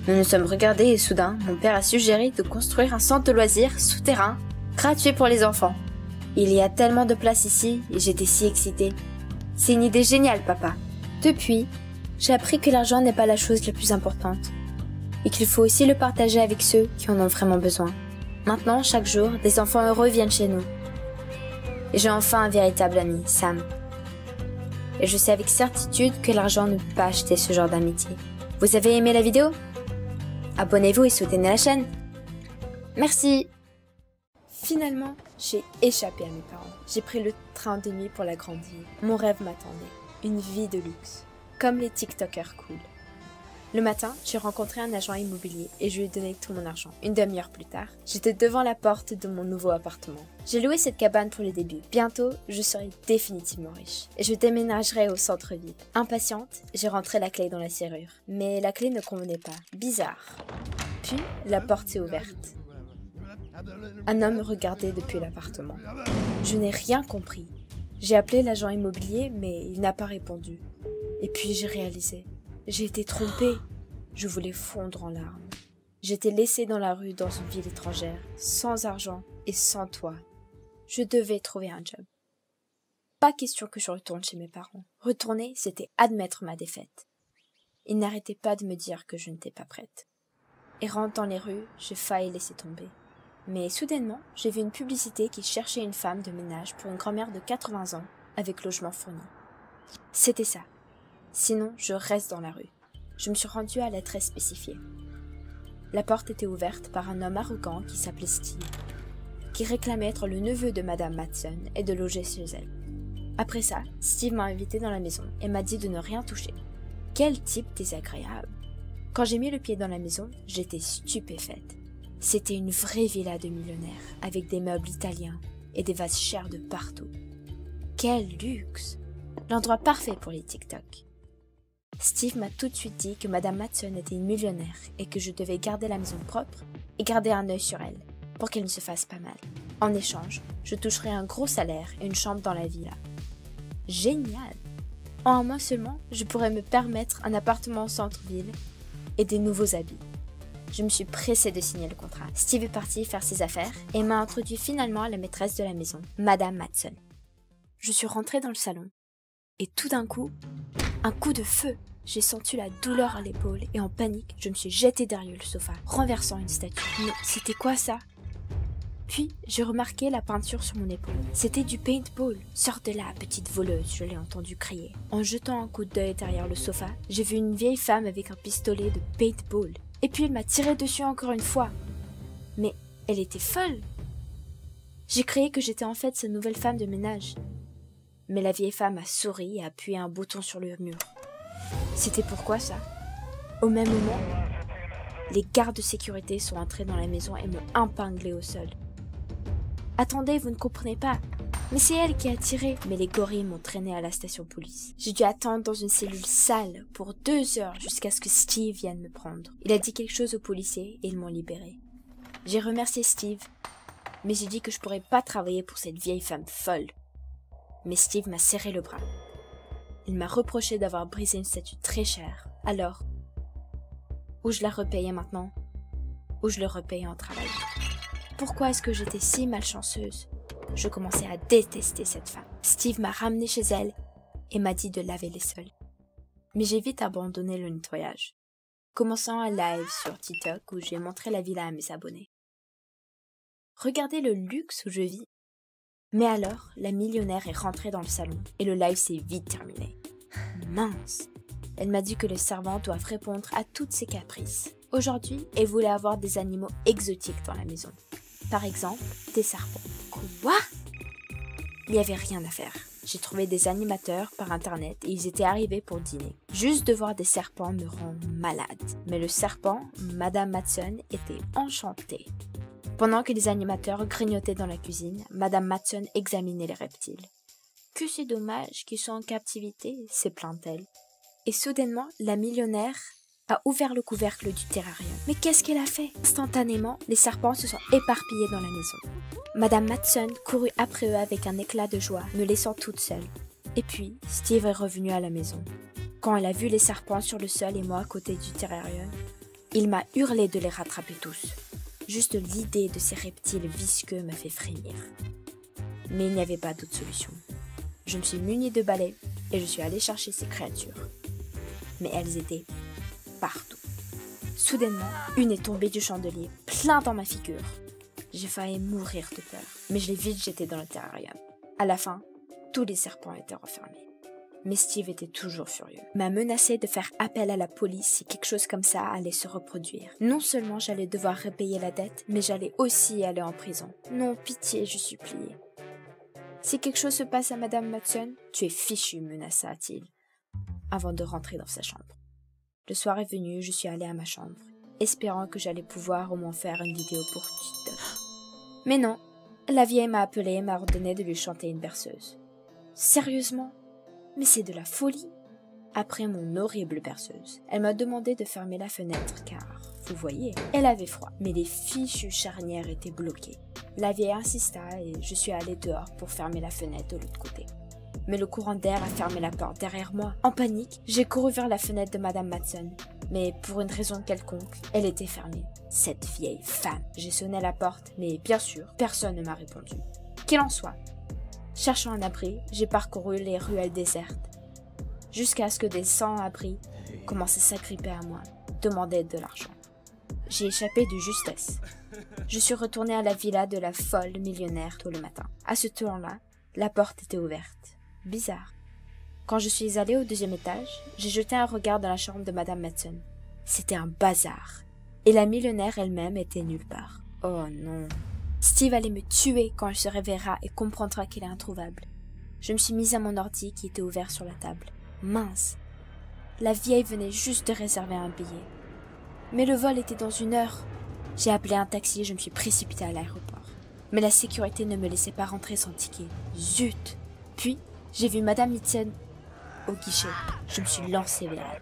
Nous nous sommes regardés et soudain, mon père a suggéré de construire un centre de loisirs souterrain, gratuit pour les enfants. Il y a tellement de place ici et j'étais si excitée. C'est une idée géniale, papa. Depuis, j'ai appris que l'argent n'est pas la chose la plus importante et qu'il faut aussi le partager avec ceux qui en ont vraiment besoin. Maintenant, chaque jour, des enfants heureux viennent chez nous. Et j'ai enfin un véritable ami, Sam. Et je sais avec certitude que l'argent ne peut pas acheter ce genre d'amitié. Vous avez aimé la vidéo? Abonnez-vous et soutenez la chaîne. Merci. Finalement, j'ai échappé à mes parents. J'ai pris le train de nuit pour la grande ville. Mon rêve m'attendait. Une vie de luxe. Comme les TikTokers cool. Le matin, j'ai rencontré un agent immobilier et je lui ai donné tout mon argent. 1 demi-heure plus tard, j'étais devant la porte de mon nouveau appartement. J'ai loué cette cabane pour le début. Bientôt, je serai définitivement riche. Et je déménagerai au centre-ville. Impatiente, j'ai rentré la clé dans la serrure. Mais la clé ne convenait pas. Bizarre. Puis, la porte s'est ouverte. Un homme me regardait depuis l'appartement. Je n'ai rien compris. J'ai appelé l'agent immobilier, mais il n'a pas répondu. Et puis j'ai réalisé. J'ai été trompée. Je voulais fondre en larmes. J'étais laissée dans la rue dans une ville étrangère, sans argent et sans toit. Je devais trouver un job. Pas question que je retourne chez mes parents. Retourner, c'était admettre ma défaite. Ils n'arrêtaient pas de me dire que je n'étais pas prête. Errante dans les rues, j'ai failli laisser tomber. Mais soudainement, j'ai vu une publicité qui cherchait une femme de ménage pour une grand-mère de 80 ans avec logement fourni. C'était ça. Sinon, je reste dans la rue. Je me suis rendue à l'adresse spécifiée. La porte était ouverte par un homme arrogant qui s'appelait Steve, qui réclamait être le neveu de Madame Matson et de loger chez elle. Après ça, Steve m'a invitée dans la maison et m'a dit de ne rien toucher. Quel type désagréable! Quand j'ai mis le pied dans la maison, j'étais stupéfaite. C'était une vraie villa de millionnaire, avec des meubles italiens et des vases chers de partout. Quel luxe! L'endroit parfait pour les TikTok. Steve m'a tout de suite dit que Madame Matson était une millionnaire et que je devais garder la maison propre et garder un œil sur elle, pour qu'elle ne se fasse pas mal. En échange, je toucherais un gros salaire et une chambre dans la villa. Génial! En un mois seulement, je pourrais me permettre un appartement au centre-ville et des nouveaux habits. Je me suis pressée de signer le contrat. Steve est parti faire ses affaires et m'a introduit finalement à la maîtresse de la maison, Madame Matson. Je suis rentrée dans le salon et tout d'un coup, un coup de feu. J'ai senti la douleur à l'épaule et en panique, je me suis jetée derrière le sofa, renversant une statue. Mais c'était quoi ça? Puis, j'ai remarqué la peinture sur mon épaule. C'était du paintball. Sors de là, petite voleuse, je l'ai entendu crier. En jetant un coup d'œil derrière le sofa, j'ai vu une vieille femme avec un pistolet de paintball. Et puis elle m'a tiré dessus encore une fois. Mais elle était folle. J'ai cru que j'étais en fait sa nouvelle femme de ménage. Mais la vieille femme a souri et a appuyé un bouton sur le mur. C'était pourquoi ça? Au même moment, les gardes de sécurité sont entrés dans la maison et m'ont épinglé au sol. Attendez, vous ne comprenez pas. Mais c'est elle qui a tiré. Mais les gorilles m'ont traîné à la station police. J'ai dû attendre dans une cellule sale pour 2 heures jusqu'à ce que Steve vienne me prendre. Il a dit quelque chose aux policiers et ils m'ont libéré. J'ai remercié Steve, mais j'ai dit que je pourrais pas travailler pour cette vieille femme folle. Mais Steve m'a serré le bras. Il m'a reproché d'avoir brisé une statue très chère. Alors, ou je la repayais maintenant, ou je le repayais en travaillant. Pourquoi est-ce que j'étais si malchanceuse? Je commençais à détester cette femme. Steve m'a ramenée chez elle et m'a dit de laver les sols. Mais j'ai vite abandonné le nettoyage, commençant un live sur TikTok où j'ai montré la villa à mes abonnés. Regardez le luxe où je vis. Mais alors, la millionnaire est rentrée dans le salon et le live s'est vite terminé. Mince! Elle m'a dit que les servantes doivent répondre à toutes ses caprices. Aujourd'hui, elle voulait avoir des animaux exotiques dans la maison. Par exemple, des serpents. Quoi? Il n'y avait rien à faire. J'ai trouvé des animateurs par internet et ils étaient arrivés pour dîner. Juste de voir des serpents me rend malade. Mais le serpent, Madame Matson, était enchantée. Pendant que les animateurs grignotaient dans la cuisine, Madame Matson examinait les reptiles. « Que c'est dommage qu'ils soient en captivité », s'est plaint-elle. Et soudainement, la millionnaire a ouvert le couvercle du terrarium. Mais qu'est-ce qu'elle a fait? Instantanément, les serpents se sont éparpillés dans la maison. Madame Matson courut après eux avec un éclat de joie, me laissant toute seule. Et puis, Steve est revenu à la maison. Quand elle a vu les serpents sur le sol et moi à côté du terrarium, il m'a hurlé de les rattraper tous. Juste l'idée de ces reptiles visqueux m'a fait frémir. Mais il n'y avait pas d'autre solution. Je me suis munie de balais et je suis allée chercher ces créatures. Mais elles étaient partout. Soudainement, une est tombée du chandelier, plein dans ma figure. J'ai failli mourir de peur, mais je l'ai vite jetée dans le terrarium. À la fin, tous les serpents étaient refermés. Mais Steve était toujours furieux. Il m'a menacé de faire appel à la police si quelque chose comme ça allait se reproduire. Non seulement j'allais devoir repayer la dette, mais j'allais aussi aller en prison. Non, pitié, je suppliais. Si quelque chose se passe à Madame Matson, tu es fichu, menaça-t-il, avant de rentrer dans sa chambre. Le soir est venu, je suis allée à ma chambre, espérant que j'allais pouvoir au moins faire une vidéo pour TikTok. Mais non, la vieille m'a appelée et m'a ordonné de lui chanter une berceuse. Sérieusement? Mais c'est de la folie! Après mon horrible berceuse, elle m'a demandé de fermer la fenêtre car, vous voyez, elle avait froid. Mais les fichues charnières étaient bloquées. La vieille insista et je suis allée dehors pour fermer la fenêtre de l'autre côté. Mais le courant d'air a fermé la porte derrière moi. En panique, j'ai couru vers la fenêtre de Madame Matson. Mais pour une raison quelconque, elle était fermée. Cette vieille femme! J'ai sonné à la porte, mais bien sûr, personne ne m'a répondu. Qu'il en soit. Cherchant un abri, j'ai parcouru les ruelles désertes, jusqu'à ce que des sans-abri commencent à s'agripper à moi, demandaient de l'argent. J'ai échappé de justesse. Je suis retournée à la villa de la folle millionnaire tôt le matin. À ce temps-là, la porte était ouverte. Bizarre. Quand je suis allée au 2e étage, j'ai jeté un regard dans la chambre de Madame Matson. C'était un bazar. Et la millionnaire elle-même était nulle part. Oh non. Steve allait me tuer quand il se réveillera et comprendra qu'il est introuvable. Je me suis mise à mon ordi qui était ouvert sur la table. Mince. La vieille venait juste de réserver un billet. Mais le vol était dans 1 heure. J'ai appelé un taxi et je me suis précipitée à l'aéroport. Mais la sécurité ne me laissait pas rentrer sans ticket. Zut! Puis, j'ai vu Madame Matson au guichet. Je me suis lancée vers elle.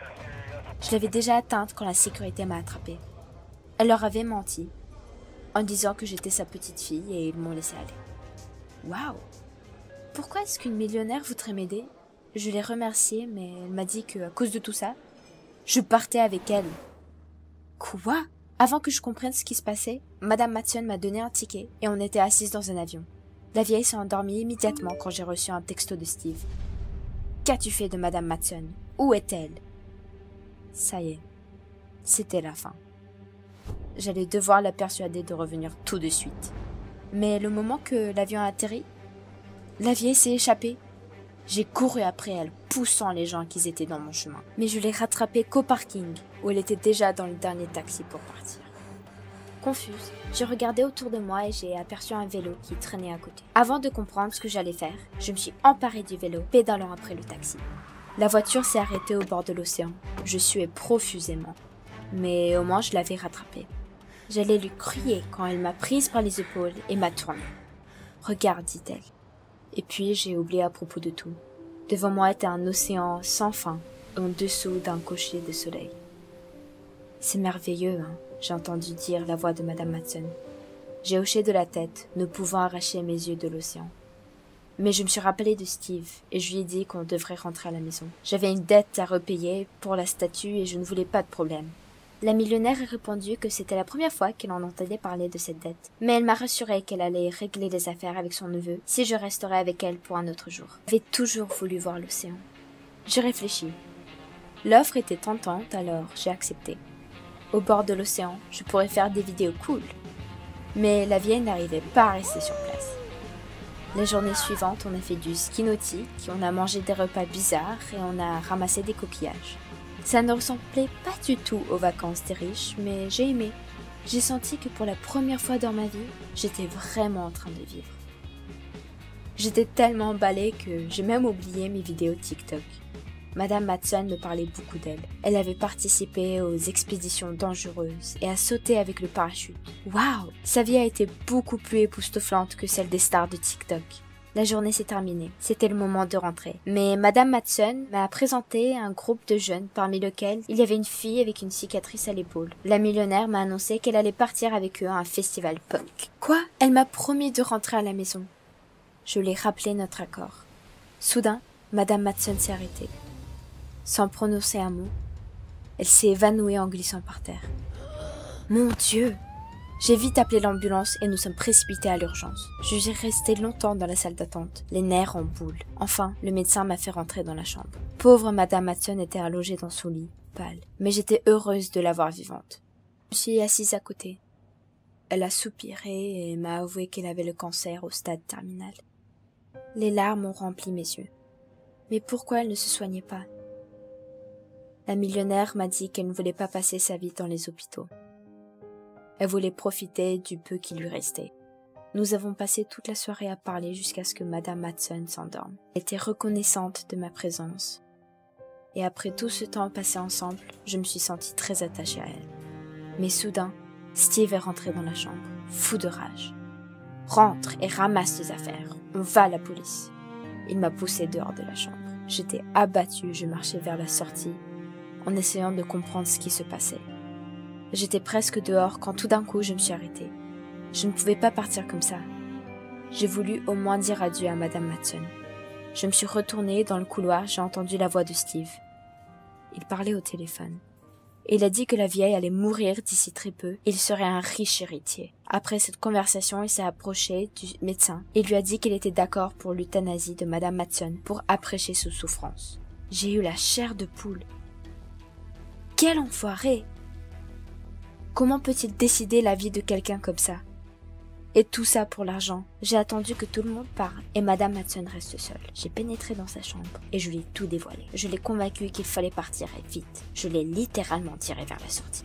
Je l'avais déjà atteinte quand la sécurité m'a attrapée. Elle leur avait menti, en disant que j'étais sa petite fille et ils m'ont laissé aller. Waouh! Pourquoi est-ce qu'une millionnaire voudrait m'aider? Je l'ai remerciée, mais elle m'a dit que, à cause de tout ça, je partais avec elle. Quoi? Avant que je comprenne ce qui se passait, Madame Matson m'a donné un ticket et on était assises dans un avion. La vieille s'est endormie immédiatement quand j'ai reçu un texto de Steve. Qu'as-tu fait de Madame Matson? Où est-elle? Ça y est, c'était la fin. J'allais devoir la persuader de revenir tout de suite. Mais le moment que l'avion a atterri, la vieille s'est échappée. J'ai couru après elle, poussant les gens qui étaient dans mon chemin. Mais je l'ai rattrapée qu'au parking, où elle était déjà dans le dernier taxi pour partir. Confuse, j'ai regardé autour de moi et j'ai aperçu un vélo qui traînait à côté. Avant de comprendre ce que j'allais faire, je me suis emparée du vélo, pédalant après le taxi. La voiture s'est arrêtée au bord de l'océan. Je suais profusément. Mais au moins je l'avais rattrapée. J'allais lui crier quand elle m'a prise par les épaules et m'a tournée. « Regarde, dit-elle. » Et puis j'ai oublié à propos de tout. Devant moi était un océan sans fin, en dessous d'un cocher de soleil. « C'est merveilleux, hein ?» j'ai entendu dire la voix de Madame Matson. J'ai hoché de la tête, ne pouvant arracher mes yeux de l'océan. Mais je me suis rappelé de Steve, et je lui ai dit qu'on devrait rentrer à la maison. J'avais une dette à repayer pour la statue et je ne voulais pas de problème. La millionnaire a répondu que c'était la première fois qu'elle en entendait parler de cette dette, mais elle m'a rassuré qu'elle allait régler les affaires avec son neveu si je resterais avec elle pour un autre jour. J'avais toujours voulu voir l'océan. Je réfléchis. L'offre était tentante, alors j'ai accepté. Au bord de l'océan, je pourrais faire des vidéos cool. Mais la vieille n'arrivait pas à rester sur place. La journée suivante, on a fait du ski nautique, on a mangé des repas bizarres et on a ramassé des coquillages. Ça ne ressemblait pas du tout aux vacances des riches, mais j'ai aimé. J'ai senti que pour la première fois dans ma vie, j'étais vraiment en train de vivre. J'étais tellement emballée que j'ai même oublié mes vidéos TikTok. Madame Matson me parlait beaucoup d'elle. Elle avait participé aux expéditions dangereuses et a sauté avec le parachute. Waouh! Sa vie a été beaucoup plus époustouflante que celle des stars de TikTok. La journée s'est terminée. C'était le moment de rentrer. Mais Madame Matson m'a présenté un groupe de jeunes parmi lesquels il y avait une fille avec une cicatrice à l'épaule. La millionnaire m'a annoncé qu'elle allait partir avec eux à un festival punk. Quoi? Elle m'a promis de rentrer à la maison. Je lui ai rappelé notre accord. Soudain, Madame Matson s'est arrêtée. Sans prononcer un mot, elle s'est évanouie en glissant par terre. Mon Dieu! J'ai vite appelé l'ambulance et nous sommes précipités à l'urgence. Je suis restée longtemps dans la salle d'attente, les nerfs en boule. Enfin, le médecin m'a fait rentrer dans la chambre. Pauvre Madame Matson était allongée dans son lit, pâle, mais j'étais heureuse de la voir vivante. Je me suis assise à côté. Elle a soupiré et m'a avoué qu'elle avait le cancer au stade terminal. Les larmes ont rempli mes yeux. Mais pourquoi elle ne se soignait pas? La millionnaire m'a dit qu'elle ne voulait pas passer sa vie dans les hôpitaux. Elle voulait profiter du peu qui lui restait. Nous avons passé toute la soirée à parler jusqu'à ce que Madame Matson s'endorme. Elle était reconnaissante de ma présence. Et après tout ce temps passé ensemble, je me suis sentie très attachée à elle. Mais soudain, Steve est rentré dans la chambre, fou de rage. « Rentre et ramasse tes affaires, on va à la police. » Il m'a poussée dehors de la chambre. J'étais abattue, je marchais vers la sortie, en essayant de comprendre ce qui se passait. J'étais presque dehors quand tout d'un coup je me suis arrêtée. Je ne pouvais pas partir comme ça. J'ai voulu au moins dire adieu à Madame Matson. Je me suis retournée dans le couloir, j'ai entendu la voix de Steve. Il parlait au téléphone. Il a dit que la vieille allait mourir d'ici très peu et il serait un riche héritier. Après cette conversation, il s'est approché du médecin et lui a dit qu'il était d'accord pour l'euthanasie de Madame Matson pour apprécher ses souffrances. J'ai eu la chair de poule. Quel enfoiré! Comment peut-il décider la vie de quelqu'un comme ça? Et tout ça pour l'argent. J'ai attendu que tout le monde parte et Madame Matson reste seule. J'ai pénétré dans sa chambre et je lui ai tout dévoilé. Je l'ai convaincue qu'il fallait partir et vite. Je l'ai littéralement tiré vers la sortie.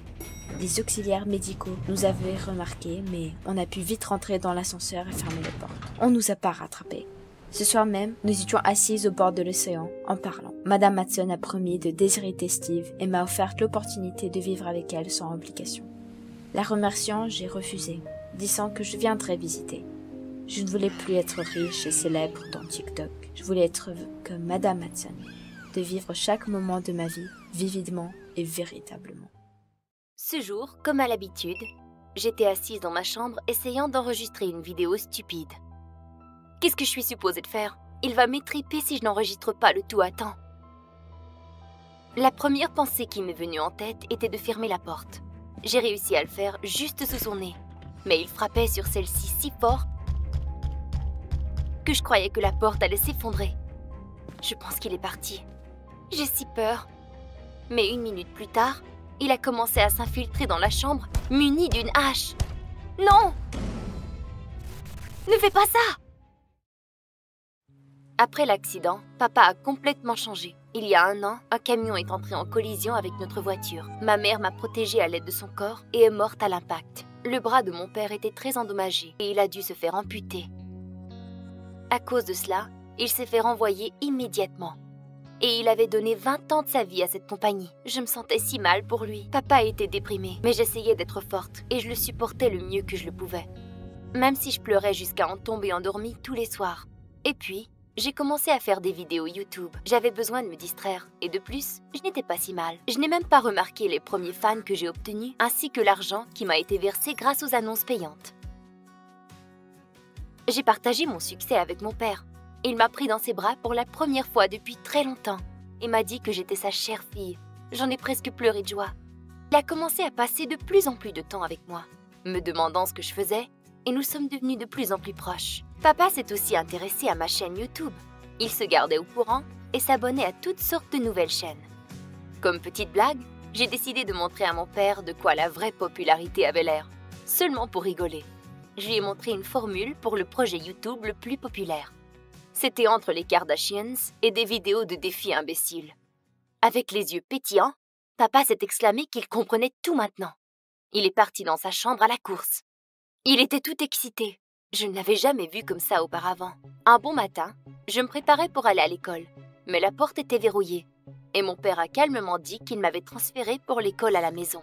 Les auxiliaires médicaux nous avaient remarqués, mais on a pu vite rentrer dans l'ascenseur et fermer les portes. On nous a pas rattrapés. Ce soir même, nous étions assises au bord de l'océan, en parlant. Madame Matson a promis de déshériter Steve et m'a offert l'opportunité de vivre avec elle sans obligation. La remerciant, j'ai refusé, disant que je viendrais visiter. Je ne voulais plus être riche et célèbre dans TikTok. Je voulais être comme Madame Matson, de vivre chaque moment de ma vie vividement et véritablement. Ce jour, comme à l'habitude, j'étais assise dans ma chambre essayant d'enregistrer une vidéo stupide. Qu'est-ce que je suis supposée de faire? Il va m'étriper si je n'enregistre pas le tout à temps. La première pensée qui m'est venue en tête était de fermer la porte. J'ai réussi à le faire juste sous son nez, mais il frappait sur celle-ci si fort que je croyais que la porte allait s'effondrer. Je pense qu'il est parti. J'ai si peur. Mais 1 minute plus tard, il a commencé à s'infiltrer dans la chambre, muni d'une hache. Non! Ne fais pas ça! Après l'accident, papa a complètement changé. Il y a 1 an, un camion est entré en collision avec notre voiture. Ma mère m'a protégée à l'aide de son corps et est morte à l'impact. Le bras de mon père était très endommagé et il a dû se faire amputer. À cause de cela, il s'est fait renvoyer immédiatement. Et il avait donné 20 ans de sa vie à cette compagnie. Je me sentais si mal pour lui. Papa était déprimé, mais j'essayais d'être forte et je le supportais le mieux que je le pouvais. Même si je pleurais jusqu'à en tomber endormie tous les soirs. Et puis, j'ai commencé à faire des vidéos YouTube. J'avais besoin de me distraire. Et de plus, je n'étais pas si mal. Je n'ai même pas remarqué les premiers fans que j'ai obtenus, ainsi que l'argent qui m'a été versé grâce aux annonces payantes. J'ai partagé mon succès avec mon père. Il m'a pris dans ses bras pour la première fois depuis très longtemps et m'a dit que j'étais sa chère fille. J'en ai presque pleuré de joie. Il a commencé à passer de plus en plus de temps avec moi, me demandant ce que je faisais, et nous sommes devenus de plus en plus proches. Papa s'est aussi intéressé à ma chaîne YouTube. Il se gardait au courant et s'abonnait à toutes sortes de nouvelles chaînes. Comme petite blague, j'ai décidé de montrer à mon père de quoi la vraie popularité avait l'air, seulement pour rigoler. Je lui ai montré une formule pour le projet YouTube le plus populaire. C'était entre les Kardashians et des vidéos de défis imbéciles. Avec les yeux pétillants, papa s'est exclamé qu'il comprenait tout maintenant. Il est parti dans sa chambre à la course. Il était tout excité. Je ne l'avais jamais vu comme ça auparavant. Un bon matin, je me préparais pour aller à l'école, mais la porte était verrouillée et mon père a calmement dit qu'il m'avait transférée pour l'école à la maison.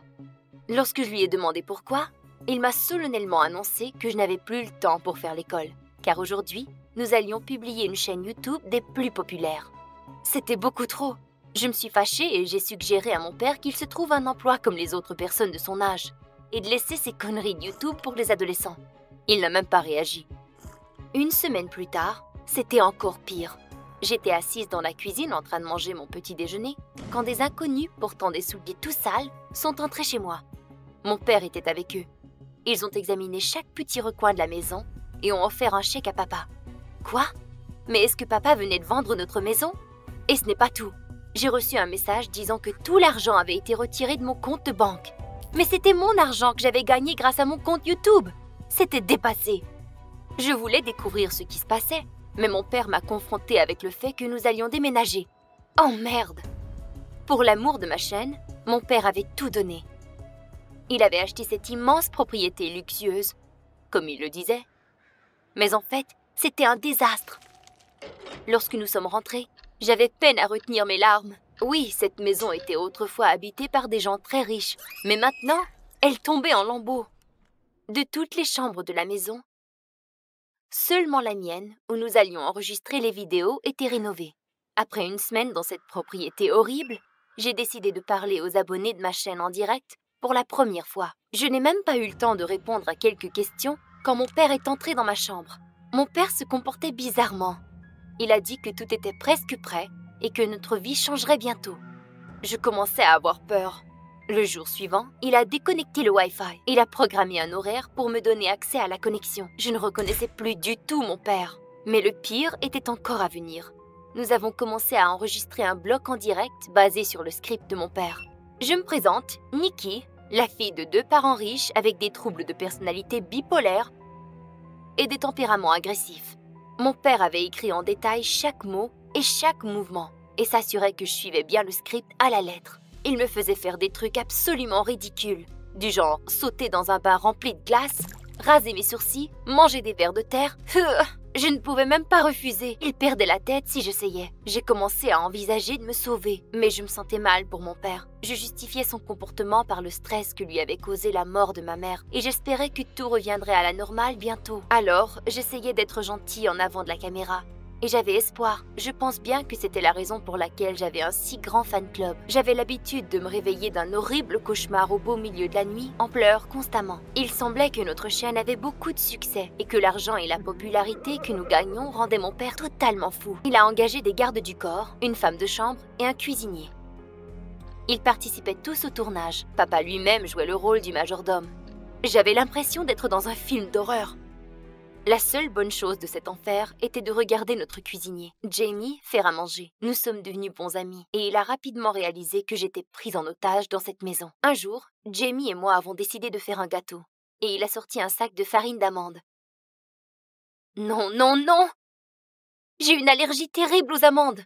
Lorsque je lui ai demandé pourquoi, il m'a solennellement annoncé que je n'avais plus le temps pour faire l'école, car aujourd'hui, nous allions publier une chaîne YouTube des plus populaires. C'était beaucoup trop. Je me suis fâchée et j'ai suggéré à mon père qu'il se trouve un emploi comme les autres personnes de son âge et de laisser ses conneries de YouTube pour les adolescents. Il n'a même pas réagi. Une semaine plus tard, c'était encore pire. J'étais assise dans la cuisine en train de manger mon petit déjeuner quand des inconnus portant des souliers tout sales sont entrés chez moi. Mon père était avec eux. Ils ont examiné chaque petit recoin de la maison et ont offert un chèque à papa. Quoi? Mais est-ce que papa venait de vendre notre maison? Et ce n'est pas tout. J'ai reçu un message disant que tout l'argent avait été retiré de mon compte de banque. Mais c'était mon argent que j'avais gagné grâce à mon compte YouTube. C'était dépassé. Je voulais découvrir ce qui se passait, mais mon père m'a confrontée avec le fait que nous allions déménager. Oh merde! Pour l'amour de ma chaîne, mon père avait tout donné. Il avait acheté cette immense propriété luxueuse, comme il le disait. Mais en fait, c'était un désastre. Lorsque nous sommes rentrés, j'avais peine à retenir mes larmes. Oui, cette maison était autrefois habitée par des gens très riches, mais maintenant, elle tombait en lambeaux. De toutes les chambres de la maison, seulement la mienne, où nous allions enregistrer les vidéos, était rénovée. Après une semaine dans cette propriété horrible, j'ai décidé de parler aux abonnés de ma chaîne en direct pour la première fois. Je n'ai même pas eu le temps de répondre à quelques questions quand mon père est entré dans ma chambre. Mon père se comportait bizarrement. Il a dit que tout était presque prêt et que notre vie changerait bientôt. Je commençais à avoir peur. Le jour suivant, il a déconnecté le Wi-Fi. Il a programmé un horaire pour me donner accès à la connexion. Je ne reconnaissais plus du tout mon père. Mais le pire était encore à venir. Nous avons commencé à enregistrer un bloc en direct basé sur le script de mon père. Je me présente, Nikki, la fille de 2 parents riches avec des troubles de personnalité bipolaires et des tempéraments agressifs. Mon père avait écrit en détail chaque mot et chaque mouvement et s'assurait que je suivais bien le script à la lettre. Il me faisait faire des trucs absolument ridicules, du genre sauter dans un bain rempli de glace, raser mes sourcils, manger des vers de terre. Je ne pouvais même pas refuser. Il perdait la tête si j'essayais. J'ai commencé à envisager de me sauver, mais je me sentais mal pour mon père. Je justifiais son comportement par le stress que lui avait causé la mort de ma mère, et j'espérais que tout reviendrait à la normale bientôt. Alors, j'essayais d'être gentille en avant de la caméra. Et j'avais espoir. Je pense bien que c'était la raison pour laquelle j'avais un si grand fan club. J'avais l'habitude de me réveiller d'un horrible cauchemar au beau milieu de la nuit, en pleurs constamment. Il semblait que notre chaîne avait beaucoup de succès et que l'argent et la popularité que nous gagnions rendaient mon père totalement fou. Il a engagé des gardes du corps, une femme de chambre et un cuisinier. Ils participaient tous au tournage. Papa lui-même jouait le rôle du majordome. J'avais l'impression d'être dans un film d'horreur. La seule bonne chose de cet enfer était de regarder notre cuisinier, Jamie, faire à manger. Nous sommes devenus bons amis et il a rapidement réalisé que j'étais prise en otage dans cette maison. Un jour, Jamie et moi avons décidé de faire un gâteau et il a sorti un sac de farine d'amande. Non, non, non! J'ai une allergie terrible aux amandes!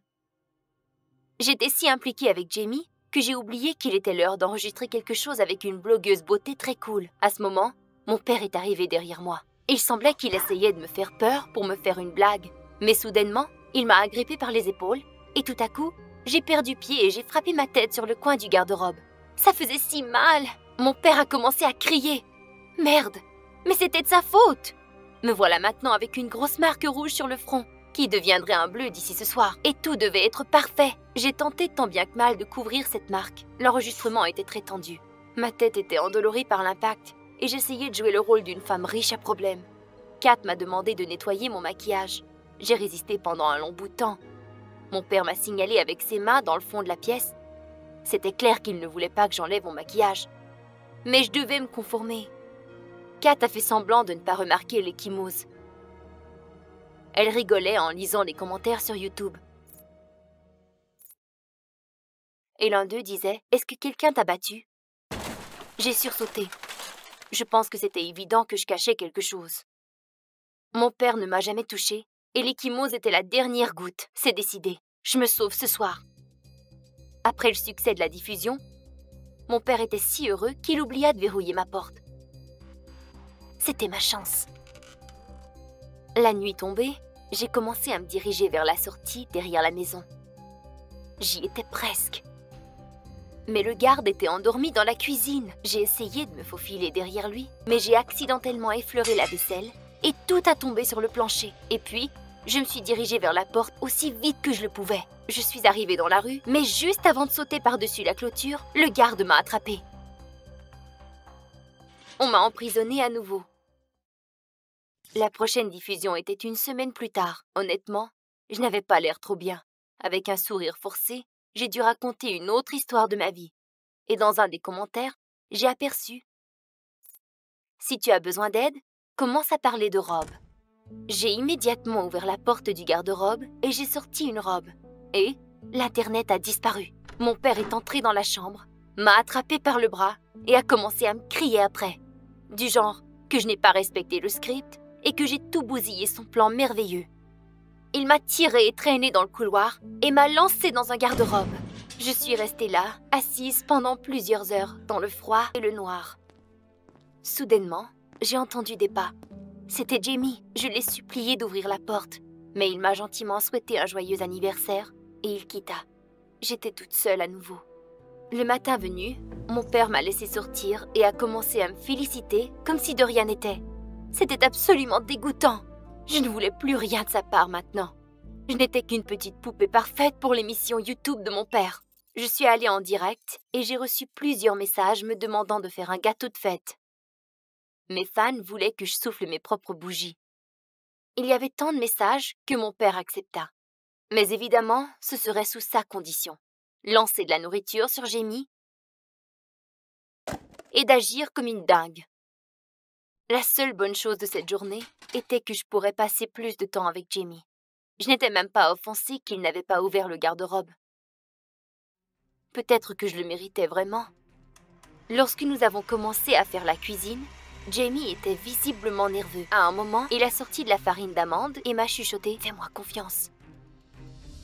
J'étais si impliquée avec Jamie que j'ai oublié qu'il était l'heure d'enregistrer quelque chose avec une blogueuse beauté très cool. À ce moment, mon père est arrivé derrière moi. Il semblait qu'il essayait de me faire peur pour me faire une blague. Mais soudainement, il m'a agrippée par les épaules et tout à coup, J'ai perdu pied et j'ai frappé ma tête sur le coin du garde-robe. Ça faisait si mal. Mon père a commencé à crier. Merde, mais c'était de sa faute. Me voilà maintenant avec une grosse marque rouge sur le front, qui deviendrait un bleu d'ici ce soir. Et tout devait être parfait. J'ai tenté tant bien que mal de couvrir cette marque. L'enregistrement était très tendu. Ma tête était endolorie par l'impact et j'essayais de jouer le rôle d'une femme riche à problème. Kat m'a demandé de nettoyer mon maquillage. J'ai résisté pendant un long bout de temps. Mon père m'a signalé avec ses mains dans le fond de la pièce. C'était clair qu'il ne voulait pas que j'enlève mon maquillage. Mais je devais me conformer. Kat a fait semblant de ne pas remarquer l'échymose. Elle rigolait en lisant les commentaires sur YouTube. Et l'un d'eux disait « Est-ce que quelqu'un t'a battu ?» J'ai sursauté. Je pense que c'était évident que je cachais quelque chose. Mon père ne m'a jamais touchée et l'échymose était la dernière goutte. C'est décidé. Je me sauve ce soir. Après le succès de la diffusion, mon père était si heureux qu'il oublia de verrouiller ma porte. C'était ma chance. La nuit tombée, j'ai commencé à me diriger vers la sortie derrière la maison. J'y étais presque. Mais le garde était endormi dans la cuisine. J'ai essayé de me faufiler derrière lui, mais j'ai accidentellement effleuré la vaisselle et tout a tombé sur le plancher. Et puis, je me suis dirigée vers la porte aussi vite que je le pouvais. Je suis arrivée dans la rue, mais juste avant de sauter par-dessus la clôture, le garde m'a attrapée. On m'a emprisonnée à nouveau. La prochaine diffusion était une semaine plus tard. Honnêtement, je n'avais pas l'air trop bien. Avec un sourire forcé, j'ai dû raconter une autre histoire de ma vie. Et dans un des commentaires, j'ai aperçu « Si tu as besoin d'aide, commence à parler de robe. » J'ai immédiatement ouvert la porte du garde-robe et j'ai sorti une robe. Et l'Internet a disparu. Mon père est entré dans la chambre, m'a attrapé par le bras et a commencé à me crier après. Du genre que je n'ai pas respecté le script et que j'ai tout bousillé son plan merveilleux. Il m'a tiré et traîné dans le couloir et m'a lancé dans un garde-robe. Je suis restée là, assise pendant plusieurs heures, dans le froid et le noir. Soudainement, j'ai entendu des pas. C'était Jamie. Je l'ai supplié d'ouvrir la porte, mais il m'a gentiment souhaité un joyeux anniversaire et il quitta. J'étais toute seule à nouveau. Le matin venu, mon père m'a laissé sortir et a commencé à me féliciter comme si de rien n'était. C'était absolument dégoûtant. Je ne voulais plus rien de sa part maintenant. Je n'étais qu'une petite poupée parfaite pour l'émission YouTube de mon père. Je suis allée en direct et j'ai reçu plusieurs messages me demandant de faire un gâteau de fête. Mes fans voulaient que je souffle mes propres bougies. Il y avait tant de messages que mon père accepta. Mais évidemment, ce serait sous sa condition. Lancer de la nourriture sur Jamie et d'agir comme une dingue. La seule bonne chose de cette journée était que je pourrais passer plus de temps avec Jamie. Je n'étais même pas offensée qu'il n'avait pas ouvert le garde-robe. Peut-être que je le méritais vraiment. Lorsque nous avons commencé à faire la cuisine, Jamie était visiblement nerveux. À un moment, il a sorti de la farine d'amande et m'a chuchoté « Fais-moi confiance ».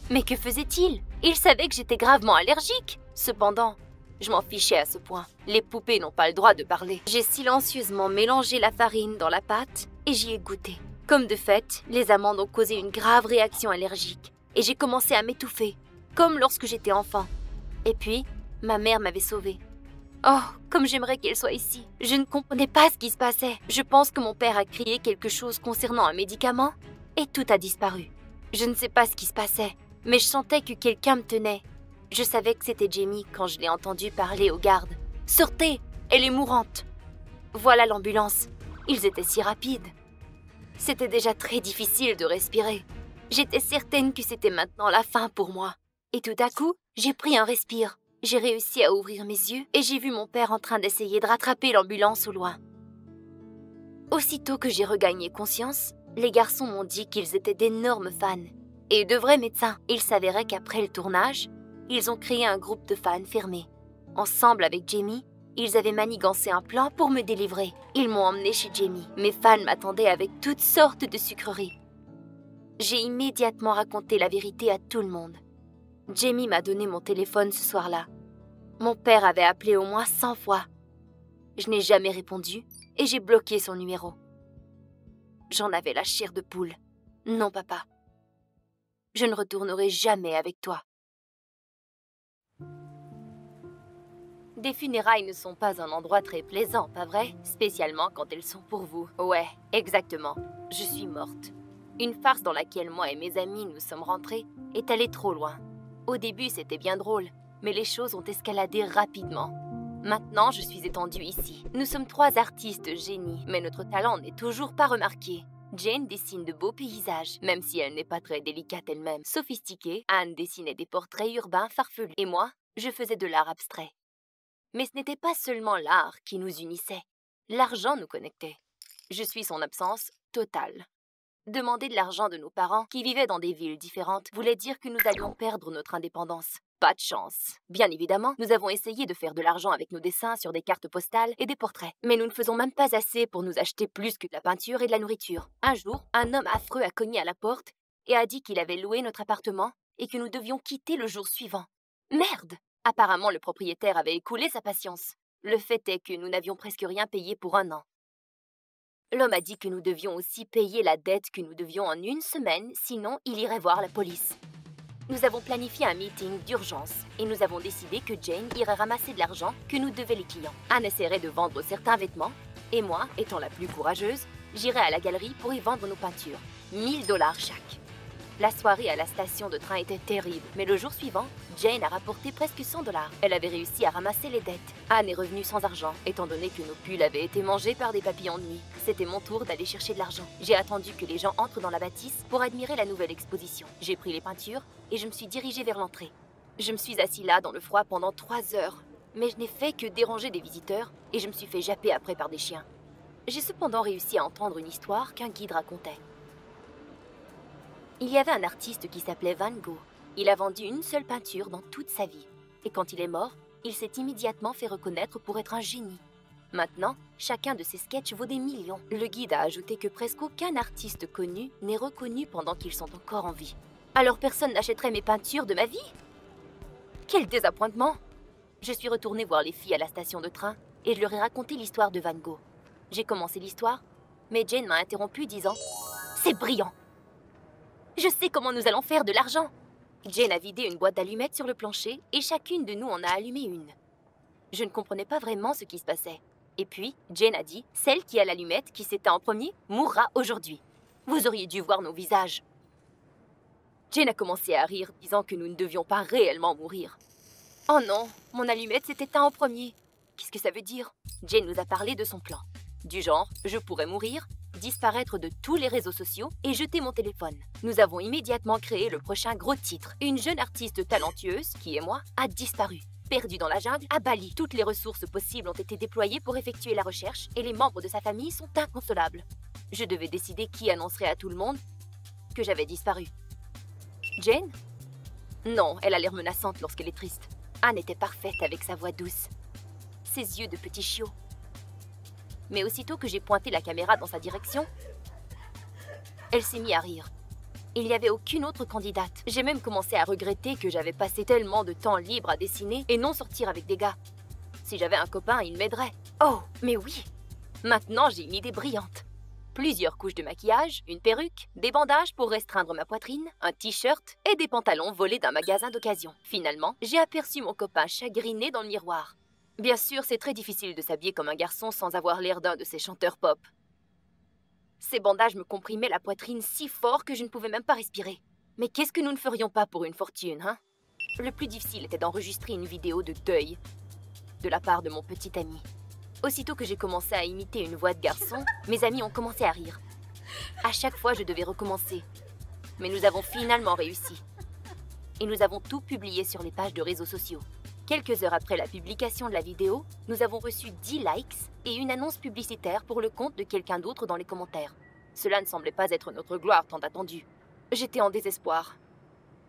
Mais que faisait-il? Il savait que j'étais gravement allergique. Cependant, je m'en fichais à ce point. Les poupées n'ont pas le droit de parler. J'ai silencieusement mélangé la farine dans la pâte et j'y ai goûté. Comme de fait, les amandes ont causé une grave réaction allergique. Et j'ai commencé à m'étouffer, comme lorsque j'étais enfant. Et puis, ma mère m'avait sauvée. Oh, comme j'aimerais qu'elle soit ici. Je ne comprenais pas ce qui se passait. Je pense que mon père a crié quelque chose concernant un médicament et tout a disparu. Je ne sais pas ce qui se passait, mais je sentais que quelqu'un me tenait. Je savais que c'était Jamie quand je l'ai entendu parler aux gardes. « Sortez, elle est mourante !» Voilà l'ambulance. Ils étaient si rapides. C'était déjà très difficile de respirer. J'étais certaine que c'était maintenant la fin pour moi. Et tout à coup, j'ai pris un respire. J'ai réussi à ouvrir mes yeux et j'ai vu mon père en train d'essayer de rattraper l'ambulance au loin. Aussitôt que j'ai regagné conscience, les garçons m'ont dit qu'ils étaient d'énormes fans. Et de vrais médecins. Il s'avérait qu'après le tournage, ils ont créé un groupe de fans fermé. Ensemble avec Jamie, ils avaient manigancé un plan pour me délivrer. Ils m'ont emmené chez Jamie. Mes fans m'attendaient avec toutes sortes de sucreries. J'ai immédiatement raconté la vérité à tout le monde. Jamie m'a donné mon téléphone ce soir-là. Mon père avait appelé au moins 100 fois. Je n'ai jamais répondu et j'ai bloqué son numéro. J'en avais la chair de poule. Non, papa. Je ne retournerai jamais avec toi. Des funérailles ne sont pas un endroit très plaisant, pas vrai? Spécialement quand elles sont pour vous. Ouais, exactement. Je suis morte. Une farce dans laquelle moi et mes amis nous sommes rentrés est allée trop loin. Au début, c'était bien drôle, mais les choses ont escaladé rapidement. Maintenant, je suis étendue ici. Nous sommes 3 artistes génies, mais notre talent n'est toujours pas remarqué. Jane dessine de beaux paysages, même si elle n'est pas très délicate elle-même. Sophistiquée, Anne dessinait des portraits urbains farfelus. Et moi, je faisais de l'art abstrait. Mais ce n'était pas seulement l'art qui nous unissait. L'argent nous connectait. Je suis son absence totale. Demander de l'argent de nos parents, qui vivaient dans des villes différentes, voulait dire que nous allions perdre notre indépendance. Pas de chance. Bien évidemment, nous avons essayé de faire de l'argent avec nos dessins sur des cartes postales et des portraits. Mais nous ne faisons même pas assez pour nous acheter plus que de la peinture et de la nourriture. Un jour, un homme affreux a cogné à la porte et a dit qu'il avait loué notre appartement et que nous devions quitter le jour suivant. Merde! Apparemment, le propriétaire avait écoulé sa patience. Le fait est que nous n'avions presque rien payé pour 1 an. L'homme a dit que nous devions aussi payer la dette que nous devions en 1 semaine, sinon il irait voir la police. Nous avons planifié un meeting d'urgence et nous avons décidé que Jane irait ramasser de l'argent que nous devaient les clients. Anne essaierait de vendre certains vêtements et moi, étant la plus courageuse, j'irai à la galerie pour y vendre nos peintures. 1 000 $ chaque. La soirée à la station de train était terrible, mais le jour suivant, Jane a rapporté presque 100 $. Elle avait réussi à ramasser les dettes. Anne est revenue sans argent, étant donné que nos pulls avaient été mangés par des papillons de nuit. C'était mon tour d'aller chercher de l'argent. J'ai attendu que les gens entrent dans la bâtisse pour admirer la nouvelle exposition. J'ai pris les peintures et je me suis dirigée vers l'entrée. Je me suis assis là dans le froid pendant 3 heures, mais je n'ai fait que déranger des visiteurs et je me suis fait japper après par des chiens. J'ai cependant réussi à entendre une histoire qu'un guide racontait. Il y avait un artiste qui s'appelait Van Gogh. Il a vendu une seule peinture dans toute sa vie. Et quand il est mort, il s'est immédiatement fait reconnaître pour être un génie. Maintenant, chacun de ses sketchs vaut des millions. Le guide a ajouté que presque aucun artiste connu n'est reconnu pendant qu'ils sont encore en vie. Alors personne n'achèterait mes peintures de ma vie? Quel désappointement! Je suis retournée voir les filles à la station de train et je leur ai raconté l'histoire de Van Gogh. J'ai commencé l'histoire, mais Jane m'a interrompu disant « C'est brillant! Je sais comment nous allons faire de l'argent !» Jane a vidé une boîte d'allumettes sur le plancher et chacune de nous en a allumé une. Je ne comprenais pas vraiment ce qui se passait. Et puis, Jane a dit « Celle qui a l'allumette qui s'éteint en premier mourra aujourd'hui. Vous auriez dû voir nos visages. » Jane a commencé à rire, disant que nous ne devions pas réellement mourir. « Oh non, mon allumette s'est éteinte en premier. Qu'est-ce que ça veut dire ?» Jane nous a parlé de son plan. Du genre, je pourrais mourir, disparaître de tous les réseaux sociaux et jeter mon téléphone. Nous avons immédiatement créé le prochain gros titre. Une jeune artiste talentueuse, qui est moi, a disparu. Perdue dans la jungle, à Bali. Toutes les ressources possibles ont été déployées pour effectuer la recherche et les membres de sa famille sont inconsolables. Je devais décider qui annoncerait à tout le monde que j'avais disparu. Jane? Non, elle a l'air menaçante lorsqu'elle est triste. Anne était parfaite avec sa voix douce. Ses yeux de petit chiot. Mais aussitôt que j'ai pointé la caméra dans sa direction, elle s'est mise à rire. Il n'y avait aucune autre candidate. J'ai même commencé à regretter que j'avais passé tellement de temps libre à dessiner et non sortir avec des gars. Si j'avais un copain, il m'aiderait. Oh, mais oui! Maintenant, j'ai une idée brillante. Plusieurs couches de maquillage, une perruque, des bandages pour restreindre ma poitrine, un t-shirt et des pantalons volés d'un magasin d'occasion. Finalement, j'ai aperçu mon copain chagriné dans le miroir. Bien sûr, c'est très difficile de s'habiller comme un garçon sans avoir l'air d'un de ces chanteurs pop. Ces bandages me comprimaient la poitrine si fort que je ne pouvais même pas respirer. Mais qu'est-ce que nous ne ferions pas pour une fortune, hein? Le plus difficile était d'enregistrer une vidéo de deuil de la part de mon petit ami. Aussitôt que j'ai commencé à imiter une voix de garçon, mes amis ont commencé à rire. À chaque fois, je devais recommencer. Mais nous avons finalement réussi. Et nous avons tout publié sur les pages de réseaux sociaux. Quelques heures après la publication de la vidéo, nous avons reçu 10 likes et une annonce publicitaire pour le compte de quelqu'un d'autre dans les commentaires. Cela ne semblait pas être notre gloire tant attendue. J'étais en désespoir.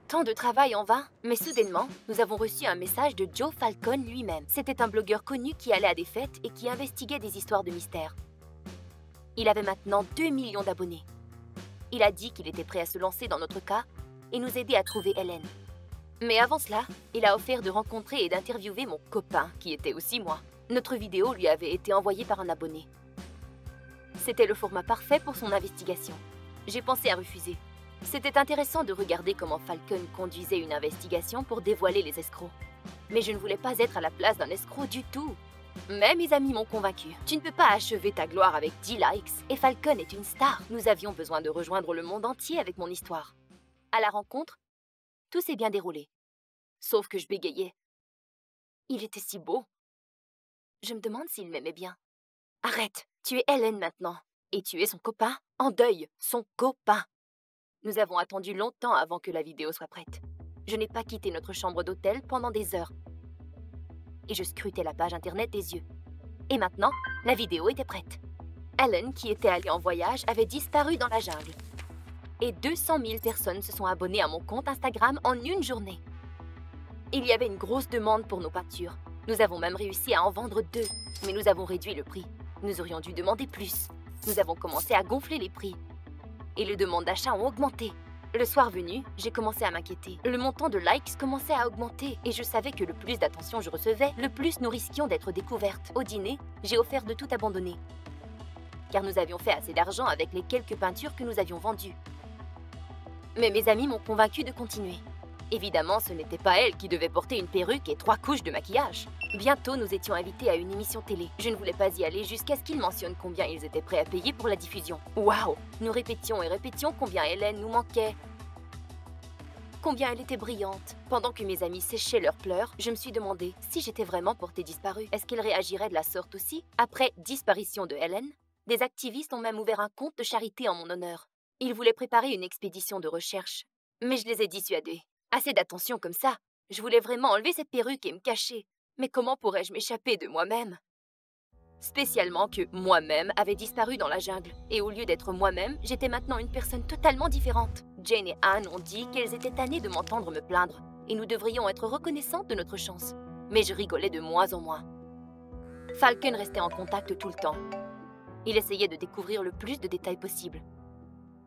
Tant de travail en vain, mais soudainement, nous avons reçu un message de Joe Falcone lui-même. C'était un blogueur connu qui allait à des fêtes et qui investiguait des histoires de mystère. Il avait maintenant 2 millions d'abonnés. Il a dit qu'il était prêt à se lancer dans notre cas et nous aider à trouver Hélène. Mais avant cela, il a offert de rencontrer et d'interviewer mon copain, qui était aussi moi. Notre vidéo lui avait été envoyée par un abonné. C'était le format parfait pour son investigation. J'ai pensé à refuser. C'était intéressant de regarder comment Falcone conduisait une investigation pour dévoiler les escrocs. Mais je ne voulais pas être à la place d'un escroc du tout. Mais mes amis m'ont convaincu. Tu ne peux pas achever ta gloire avec 10 likes, et Falcon est une star. Nous avions besoin de rejoindre le monde entier avec mon histoire. À la rencontre, tout s'est bien déroulé. Sauf que je bégayais. Il était si beau. Je me demande s'il m'aimait bien. Arrête, tu es Ellen maintenant. Et tu es son copain, en deuil, son copain. Nous avons attendu longtemps avant que la vidéo soit prête. Je n'ai pas quitté notre chambre d'hôtel pendant des heures. Et je scrutais la page internet des yeux. Et maintenant, la vidéo était prête. Ellen, qui était allée en voyage, avait disparu dans la jungle. Et 200 000 personnes se sont abonnées à mon compte Instagram en une journée. Il y avait une grosse demande pour nos peintures. Nous avons même réussi à en vendre 2, mais nous avons réduit le prix. Nous aurions dû demander plus. Nous avons commencé à gonfler les prix. Et les demandes d'achat ont augmenté. Le soir venu, j'ai commencé à m'inquiéter. Le montant de likes commençait à augmenter et je savais que le plus d'attention je recevais, le plus nous risquions d'être découvertes. Au dîner, j'ai offert de tout abandonner. Car nous avions fait assez d'argent avec les quelques peintures que nous avions vendues. Mais mes amis m'ont convaincue de continuer. Évidemment, ce n'était pas elle qui devait porter une perruque et 3 couches de maquillage. Bientôt, nous étions invités à une émission télé. Je ne voulais pas y aller jusqu'à ce qu'ils mentionnent combien ils étaient prêts à payer pour la diffusion. Waouh! Nous répétions et répétions combien Hélène nous manquait. Combien elle était brillante. Pendant que mes amis séchaient leurs pleurs, je me suis demandé si j'étais vraiment portée disparue. Est-ce qu'ils réagiraient de la sorte aussi? Après disparition de Hélène, des activistes ont même ouvert un compte de charité en mon honneur. Ils voulaient préparer une expédition de recherche. Mais je les ai dissuadés. Assez d'attention comme ça. Je voulais vraiment enlever cette perruque et me cacher. Mais comment pourrais-je m'échapper de moi-même? Spécialement que moi-même avait disparu dans la jungle. Et au lieu d'être moi-même, j'étais maintenant une personne totalement différente. Jane et Anne ont dit qu'elles étaient tannées de m'entendre me plaindre. Et nous devrions être reconnaissantes de notre chance. Mais je rigolais de moins en moins. Falcon restait en contact tout le temps. Il essayait de découvrir le plus de détails possible.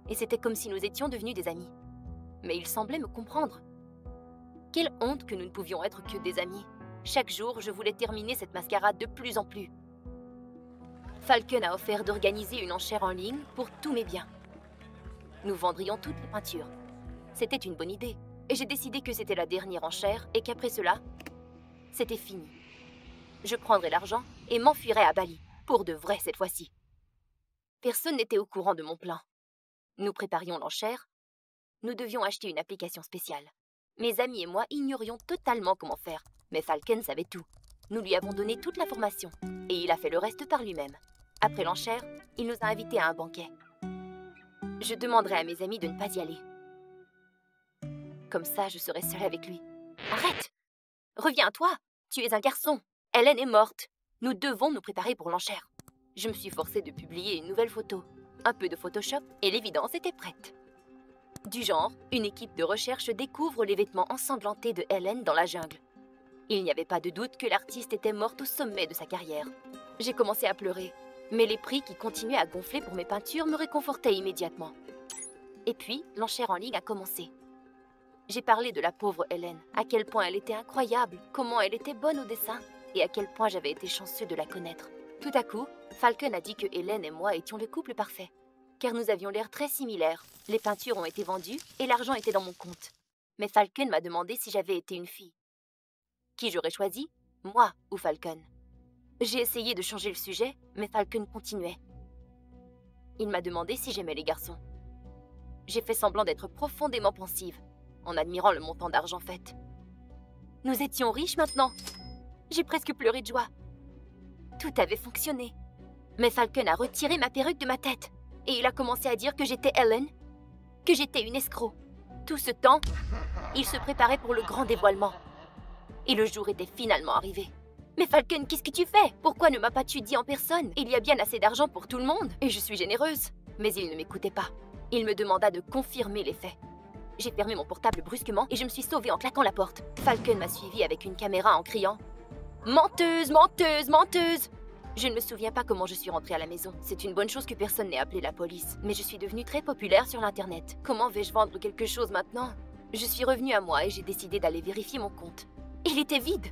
Et c'était comme si nous étions devenus des amis. Mais il semblait me comprendre. Quelle honte que nous ne pouvions être que des amis. Chaque jour, je voulais terminer cette mascarade de plus en plus. Falcon a offert d'organiser une enchère en ligne pour tous mes biens. Nous vendrions toutes les peintures. C'était une bonne idée. Et j'ai décidé que c'était la dernière enchère et qu'après cela, c'était fini. Je prendrais l'argent et m'enfuirais à Bali. Pour de vrai cette fois-ci. Personne n'était au courant de mon plan. Nous préparions l'enchère. Nous devions acheter une application spéciale. Mes amis et moi ignorions totalement comment faire, mais Falcon savait tout. Nous lui avons donné toute l'information, et il a fait le reste par lui-même. Après l'enchère, il nous a invités à un banquet. Je demanderai à mes amis de ne pas y aller. Comme ça, je serai seule avec lui. Arrête! Reviens à toi! Tu es un garçon! Hélène est morte! Nous devons nous préparer pour l'enchère. Je me suis forcée de publier une nouvelle photo. Un peu de Photoshop, et l'évidence était prête. Du genre, une équipe de recherche découvre les vêtements ensanglantés de Hélène dans la jungle. Il n'y avait pas de doute que l'artiste était morte au sommet de sa carrière. J'ai commencé à pleurer, mais les prix qui continuaient à gonfler pour mes peintures me réconfortaient immédiatement. Et puis, l'enchère en ligne a commencé. J'ai parlé de la pauvre Hélène, à quel point elle était incroyable, comment elle était bonne au dessin, et à quel point j'avais été chanceux de la connaître. Tout à coup, Falcon a dit que Hélène et moi étions le couple parfait. Car nous avions l'air très similaires. Les peintures ont été vendues et l'argent était dans mon compte. Mais Falcon m'a demandé si j'avais été une fille. Qui j'aurais choisi? Moi ou Falcon? J'ai essayé de changer le sujet, mais Falcon continuait. Il m'a demandé si j'aimais les garçons. J'ai fait semblant d'être profondément pensive, en admirant le montant d'argent fait. Nous étions riches maintenant. J'ai presque pleuré de joie. Tout avait fonctionné. Mais Falcon a retiré ma perruque de ma tête. Et il a commencé à dire que j'étais Ellen, que j'étais une escroc. Tout ce temps, il se préparait pour le grand dévoilement. Et le jour était finalement arrivé. Mais Falcon, qu'est-ce que tu fais? Pourquoi ne m'as-tu dit en personne? Il y a bien assez d'argent pour tout le monde, et je suis généreuse. Mais il ne m'écoutait pas. Il me demanda de confirmer les faits. J'ai fermé mon portable brusquement et je me suis sauvée en claquant la porte. Falcon m'a suivie avec une caméra en criant « Menteuse, menteuse, menteuse !» Je ne me souviens pas comment je suis rentrée à la maison. C'est une bonne chose que personne n'ait appelé la police. Mais je suis devenue très populaire sur l'internet. Comment vais-je vendre quelque chose maintenant? Je suis revenue à moi et j'ai décidé d'aller vérifier mon compte. Il était vide!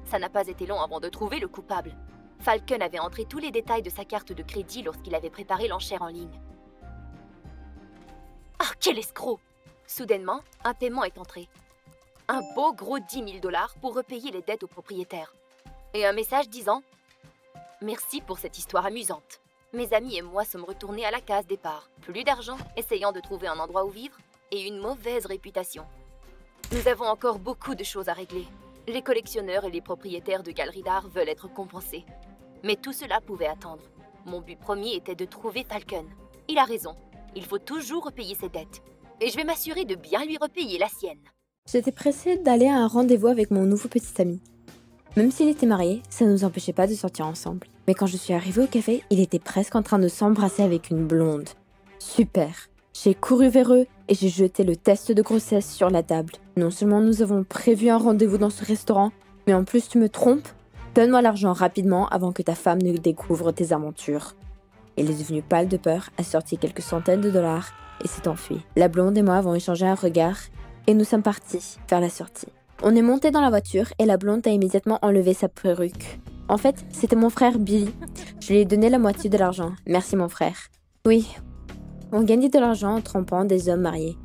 Ça n'a pas été long avant de trouver le coupable. Falcon avait entré tous les détails de sa carte de crédit lorsqu'il avait préparé l'enchère en ligne. Ah, quel escroc! Soudainement, un paiement est entré. un beau gros 10 000 $ pour repayer les dettes aux propriétaires. Et un message disant « Merci pour cette histoire amusante. Mes amis et moi sommes retournés à la case départ. Plus d'argent, essayant de trouver un endroit où vivre, et une mauvaise réputation. Nous avons encore beaucoup de choses à régler. Les collectionneurs et les propriétaires de galeries d'art veulent être compensés. Mais tout cela pouvait attendre. Mon but premier était de trouver Falcon. Il a raison. Il faut toujours repayer ses dettes. Et je vais m'assurer de bien lui repayer la sienne. » J'étais pressée d'aller à un rendez-vous avec mon nouveau petit ami. Même s'il était marié, ça ne nous empêchait pas de sortir ensemble. Mais quand je suis arrivée au café, il était presque en train de s'embrasser avec une blonde. Super. J'ai couru vers eux et j'ai jeté le test de grossesse sur la table. Non seulement nous avons prévu un rendez-vous dans ce restaurant, mais en plus tu me trompes. Donne-moi l'argent rapidement avant que ta femme ne découvre tes aventures. Il est devenu pâle de peur, a sorti quelques centaines de dollars et s'est enfui. La blonde et moi avons échangé un regard et nous sommes partis vers la sortie. On est monté dans la voiture et la blonde a immédiatement enlevé sa perruque. En fait, c'était mon frère Billy. Je lui ai donné la moitié de l'argent. Merci mon frère. Oui, on gagnait de l'argent en trompant des hommes mariés.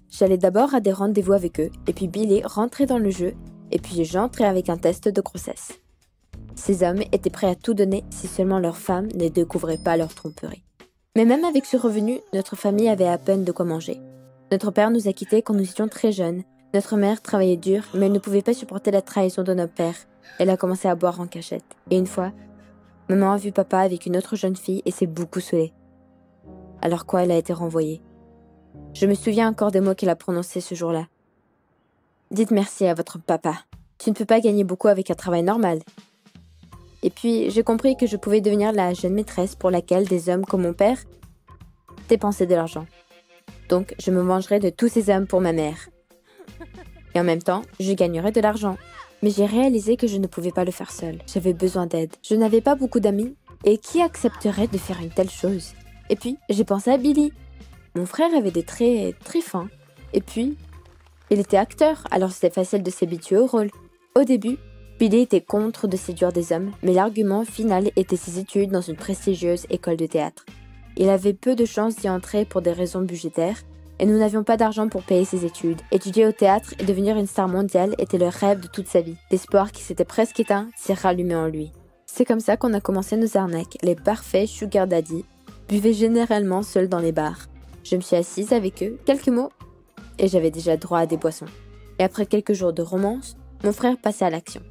J'allais d'abord à des rendez-vous avec eux et puis Billy rentrait dans le jeu et puis j'entrais avec un test de grossesse. Ces hommes étaient prêts à tout donner si seulement leur femme ne découvrait pas leur tromperie. Mais même avec ce revenu, notre famille avait à peine de quoi manger. Notre père nous a quittés quand nous étions très jeunes. Notre mère travaillait dur, mais elle ne pouvait pas supporter la trahison de notre père. Elle a commencé à boire en cachette. Et une fois, maman a vu papa avec une autre jeune fille et s'est beaucoup saoulée. Alors quoi, elle a été renvoyée. Je me souviens encore des mots qu'elle a prononcés ce jour-là. Dites merci à votre papa. Tu ne peux pas gagner beaucoup avec un travail normal. Et puis, j'ai compris que je pouvais devenir la jeune maîtresse pour laquelle des hommes comme mon père dépensaient de l'argent. Donc, je me vengerai de tous ces hommes pour ma mère. Et en même temps, je gagnerai de l'argent. Mais j'ai réalisé que je ne pouvais pas le faire seule. J'avais besoin d'aide. Je n'avais pas beaucoup d'amis. Et qui accepterait de faire une telle chose? Et puis, j'ai pensé à Billy. Mon frère avait des traits très fins. Et puis, il était acteur, alors c'était facile de s'habituer au rôle. Au début, Billy était contre de séduire des hommes, mais l'argument final était ses études dans une prestigieuse école de théâtre. Il avait peu de chances d'y entrer pour des raisons budgétaires, et nous n'avions pas d'argent pour payer ses études. Étudier au théâtre et devenir une star mondiale était le rêve de toute sa vie. L'espoir qui s'était presque éteint s'est rallumé en lui. C'est comme ça qu'on a commencé nos arnaques. Les parfaits sugar daddy buvaient généralement seuls dans les bars. Je me suis assise avec eux, quelques mots, et j'avais déjà droit à des boissons. Et après quelques jours de romance, mon frère passait à l'action.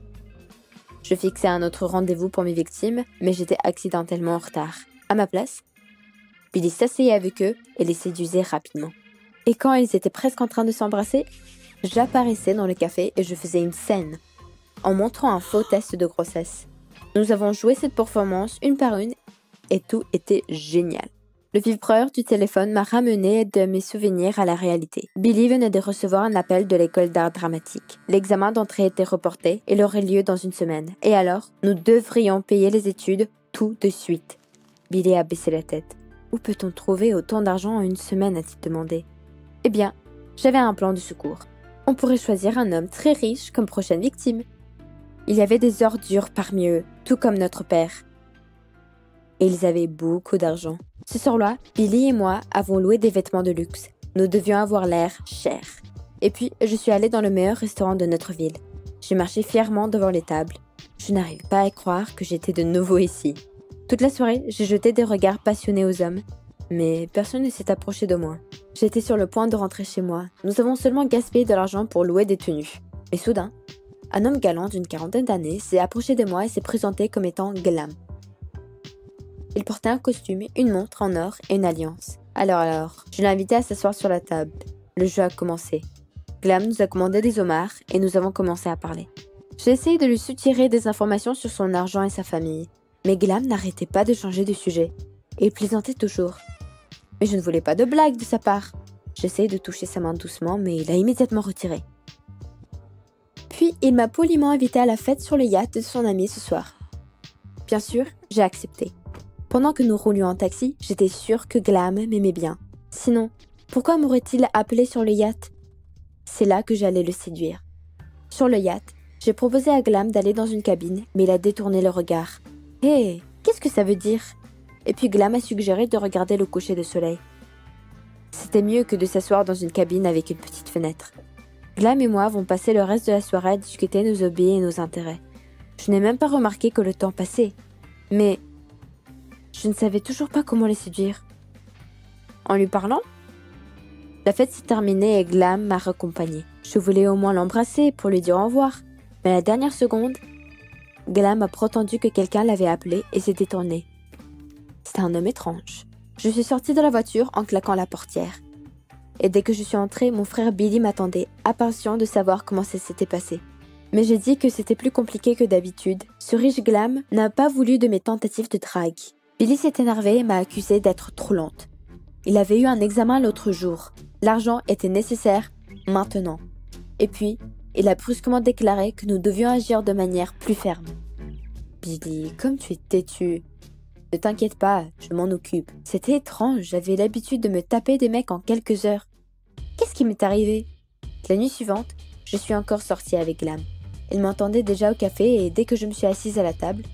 Je fixais un autre rendez-vous pour mes victimes, mais j'étais accidentellement en retard. À ma place, Billy s'asseyait avec eux et les séduisait rapidement. Et quand ils étaient presque en train de s'embrasser, j'apparaissais dans le café et je faisais une scène, en montrant un faux test de grossesse. Nous avons joué cette performance une par une, et tout était génial. Le vibreur du téléphone m'a ramené de mes souvenirs à la réalité. Billy venait de recevoir un appel de l'école d'art dramatique. L'examen d'entrée était reporté et il aurait lieu dans une semaine. Et alors, nous devrions payer les études tout de suite. Billy a baissé la tête. Où peut-on trouver autant d'argent en une semaine, a-t-il demandé. Eh bien, j'avais un plan de secours. On pourrait choisir un homme très riche comme prochaine victime. Il y avait des ordures parmi eux, tout comme notre père. Et ils avaient beaucoup d'argent. Ce soir-là, Billy et moi avons loué des vêtements de luxe. Nous devions avoir l'air cher. Et puis, je suis allée dans le meilleur restaurant de notre ville. J'ai marché fièrement devant les tables. Je n'arrive pas à croire que j'étais de nouveau ici. Toute la soirée, j'ai jeté des regards passionnés aux hommes, mais personne ne s'est approché de moi. J'étais sur le point de rentrer chez moi. Nous avons seulement gaspillé de l'argent pour louer des tenues. Mais soudain, un homme galant d'une quarantaine d'années s'est approché de moi et s'est présenté comme étant Glam. Il portait un costume, une montre en or et une alliance. Alors, je l'ai invité à s'asseoir sur la table. Le jeu a commencé. Glam nous a commandé des homards et nous avons commencé à parler. J'ai essayé de lui soutirer des informations sur son argent et sa famille. Mais Glam n'arrêtait pas de changer de sujet. Et il plaisantait toujours. Mais je ne voulais pas de blague de sa part. J'essayais de toucher sa main doucement, mais il a immédiatement retiré. Puis, il m'a poliment invité à la fête sur le yacht de son ami ce soir. Bien sûr, j'ai accepté. Pendant que nous roulions en taxi, j'étais sûre que Glam m'aimait bien. Sinon, pourquoi m'aurait-il appelé sur le yacht? C'est là que j'allais le séduire. Sur le yacht, j'ai proposé à Glam d'aller dans une cabine, mais il a détourné le regard. Hé, qu'est-ce que ça veut dire? Et puis Glam a suggéré de regarder le coucher de soleil. C'était mieux que de s'asseoir dans une cabine avec une petite fenêtre. Glam et moi avons passé le reste de la soirée à discuter nos hobbies et nos intérêts. Je n'ai même pas remarqué que le temps passait. Mais je ne savais toujours pas comment les séduire. En lui parlant? La fête s'est terminée et Glam m'a raccompagnée. Je voulais au moins l'embrasser pour lui dire au revoir. Mais à la dernière seconde, Glam a prétendu que quelqu'un l'avait appelé et s'est détourné. C'était un homme étrange. Je suis sortie de la voiture en claquant la portière. Et dès que je suis entrée, mon frère Billy m'attendait, impatient de savoir comment ça s'était passé. Mais j'ai dit que c'était plus compliqué que d'habitude. Ce riche Glam n'a pas voulu de mes tentatives de drague. Billy s'est énervé et m'a accusée d'être trop lente. Il avait eu un examen l'autre jour. L'argent était nécessaire maintenant. Et puis, il a brusquement déclaré que nous devions agir de manière plus ferme. Billy, comme tu es têtu. Ne t'inquiète pas, je m'en occupe. C'était étrange, j'avais l'habitude de me taper des mecs en quelques heures. Qu'est-ce qui m'est arrivé? La nuit suivante, je suis encore sortie avec Glam. Il m'entendait déjà au café et dès que je me suis assise à la table,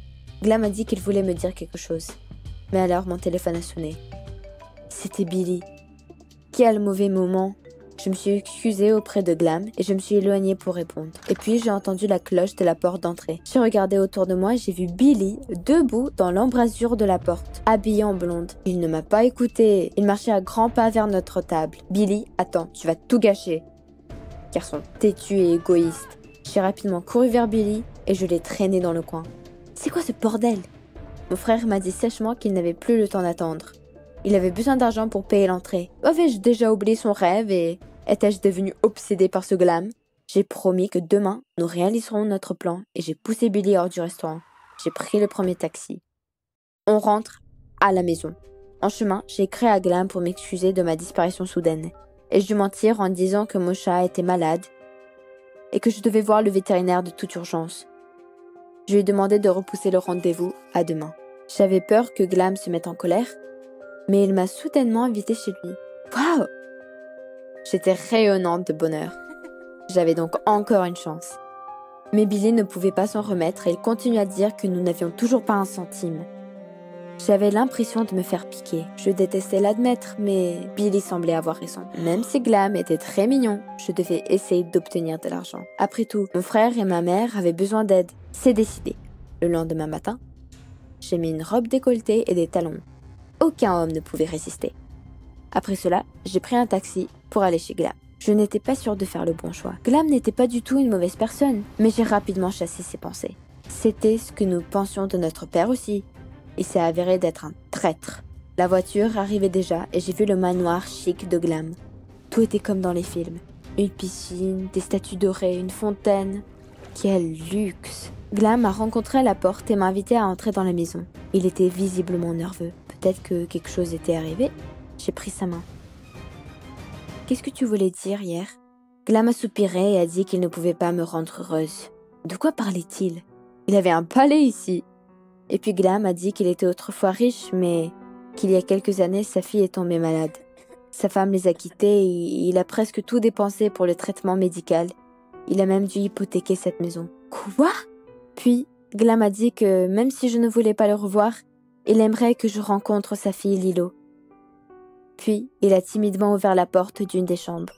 Glam a dit qu'il voulait me dire quelque chose. Mais alors mon téléphone a sonné. C'était Billy. Quel mauvais moment. Je me suis excusée auprès de Glam et je me suis éloignée pour répondre. Et puis j'ai entendu la cloche de la porte d'entrée. J'ai regardé autour de moi et j'ai vu Billy debout dans l'embrasure de la porte, habillé en blonde. Il ne m'a pas écouté. Il marchait à grands pas vers notre table. Billy, attends, tu vas tout gâcher. Garçon têtu et égoïste. J'ai rapidement couru vers Billy et je l'ai traîné dans le coin. C'est quoi ce bordel? Mon frère m'a dit sèchement qu'il n'avait plus le temps d'attendre. Il avait besoin d'argent pour payer l'entrée. Avais-je déjà oublié son rêve et étais-je devenu obsédé par ce Glam? J'ai promis que demain, nous réaliserons notre plan et j'ai poussé Billy hors du restaurant. J'ai pris le premier taxi. On rentre à la maison. En chemin, j'ai écrit à Glam pour m'excuser de ma disparition soudaine. Et je dû mentir en disant que mon chat était malade et que je devais voir le vétérinaire de toute urgence. Je lui ai demandé de repousser le rendez-vous à demain. J'avais peur que Glam se mette en colère, mais il m'a soudainement invitée chez lui. Waouh! J'étais rayonnante de bonheur. J'avais donc encore une chance. Mais Billy ne pouvait pas s'en remettre et il continuait à dire que nous n'avions toujours pas un centime. J'avais l'impression de me faire piquer. Je détestais l'admettre, mais Billy semblait avoir raison. Même si Glam était très mignon, je devais essayer d'obtenir de l'argent. Après tout, mon frère et ma mère avaient besoin d'aide. C'est décidé. Le lendemain matin, j'ai mis une robe décolletée et des talons. Aucun homme ne pouvait résister. Après cela, j'ai pris un taxi pour aller chez Glam. Je n'étais pas sûre de faire le bon choix. Glam n'était pas du tout une mauvaise personne, mais j'ai rapidement chassé ses pensées. C'était ce que nous pensions de notre père aussi. Il s'est avéré d'être un traître. La voiture arrivait déjà et j'ai vu le manoir chic de Glam. Tout était comme dans les films. Une piscine, des statues dorées, une fontaine. Quel luxe! Glam m'a rencontré à la porte et m'a invité à entrer dans la maison. Il était visiblement nerveux. Peut-être que quelque chose était arrivé. J'ai pris sa main. « Qu'est-ce que tu voulais dire hier ?» Glam a soupiré et a dit qu'il ne pouvait pas me rendre heureuse. De quoi parlait-il? Il avait un palais ici. Et puis Glam a dit qu'il était autrefois riche, mais qu'il y a quelques années, sa fille est tombée malade. Sa femme les a quittés et il a presque tout dépensé pour le traitement médical. Il a même dû hypothéquer cette maison. Quoi? Puis, Glam a dit que même si je ne voulais pas le revoir, il aimerait que je rencontre sa fille Lilo. Puis, il a timidement ouvert la porte d'une des chambres.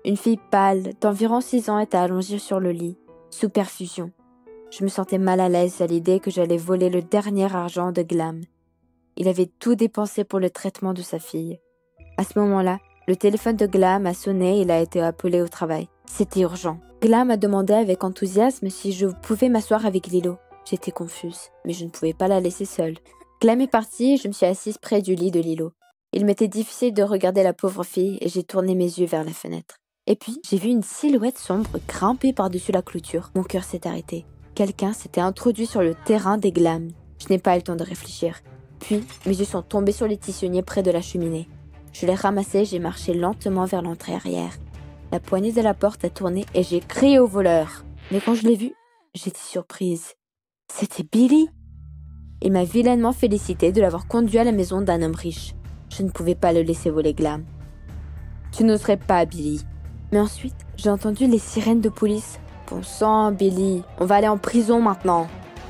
Une fille pâle, d'environ 6 ans, était allongée sur le lit, sous perfusion. Je me sentais mal à l'aise à l'idée que j'allais voler le dernier argent de Glam. Il avait tout dépensé pour le traitement de sa fille. À ce moment-là, le téléphone de Glam a sonné et il a été appelé au travail. C'était urgent. Glam a demandé avec enthousiasme si je pouvais m'asseoir avec Lilo. J'étais confuse, mais je ne pouvais pas la laisser seule. Glam est parti et je me suis assise près du lit de Lilo. Il m'était difficile de regarder la pauvre fille et j'ai tourné mes yeux vers la fenêtre. Et puis, j'ai vu une silhouette sombre grimper par-dessus la clôture. Mon cœur s'est arrêté. Quelqu'un s'était introduit sur le terrain des Glam. Je n'ai pas eu le temps de réfléchir. Puis, mes yeux sont tombés sur les tisonniers près de la cheminée. Je les ramassai et j'ai marché lentement vers l'entrée arrière. La poignée de la porte a tourné et j'ai crié au voleur. Mais quand je l'ai vu, j'étais surprise. C'était Billy. Il m'a vilainement félicité de l'avoir conduit à la maison d'un homme riche. Je ne pouvais pas le laisser voler Glam. Tu n'oserais pas, Billy. Mais ensuite, j'ai entendu les sirènes de police. Bon sang, Billy, on va aller en prison maintenant.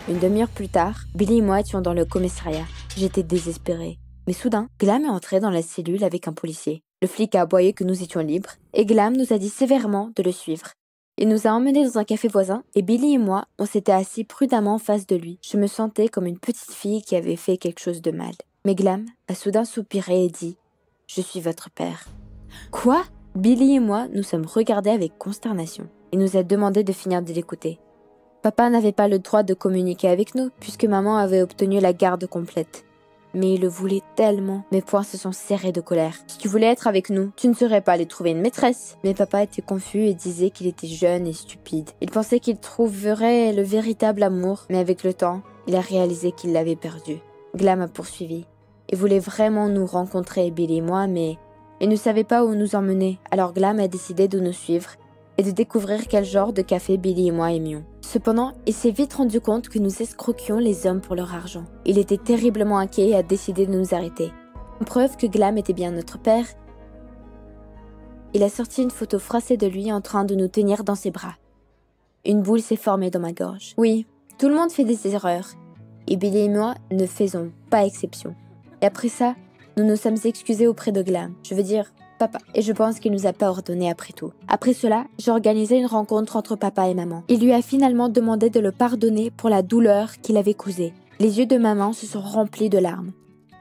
Une demi-heure plus tard, Billy et moi étions dans le commissariat. J'étais désespérée. Mais soudain, Glam est entré dans la cellule avec un policier. Le flic a aboyé que nous étions libres, et Glam nous a dit sévèrement de le suivre. Il nous a emmenés dans un café voisin et Billy et moi, on s'était assis prudemment en face de lui. Je me sentais comme une petite fille qui avait fait quelque chose de mal. Mais Glam a soudain soupiré et dit « Je suis votre père ». Quoi ? Billy et moi nous sommes regardés avec consternation. Il nous a demandé de finir de l'écouter. Papa n'avait pas le droit de communiquer avec nous puisque maman avait obtenu la garde complète. Mais il le voulait tellement. Mes poings se sont serrés de colère. Si tu voulais être avec nous, tu ne serais pas allé trouver une maîtresse. Mais papa était confus et disait qu'il était jeune et stupide. Il pensait qu'il trouverait le véritable amour, mais avec le temps, il a réalisé qu'il l'avait perdu. Glam a poursuivi. Il voulait vraiment nous rencontrer, Billy et moi, mais il ne savait pas où nous emmener. Alors Glam a décidé de nous suivre et de découvrir quel genre de café Billy et moi aimions. Cependant, il s'est vite rendu compte que nous escroquions les hommes pour leur argent. Il était terriblement inquiet et a décidé de nous arrêter. En preuve que Glam était bien notre père, il a sorti une photo froissée de lui en train de nous tenir dans ses bras. Une boule s'est formée dans ma gorge. Oui, tout le monde fait des erreurs, et Billy et moi ne faisons pas exception. Et après ça, nous nous sommes excusés auprès de Glam. Je veux dire, papa. Et je pense qu'il nous a pas ordonné après tout. Après cela, j'ai organisé une rencontre entre papa et maman. Il lui a finalement demandé de le pardonner pour la douleur qu'il avait causée. Les yeux de maman se sont remplis de larmes.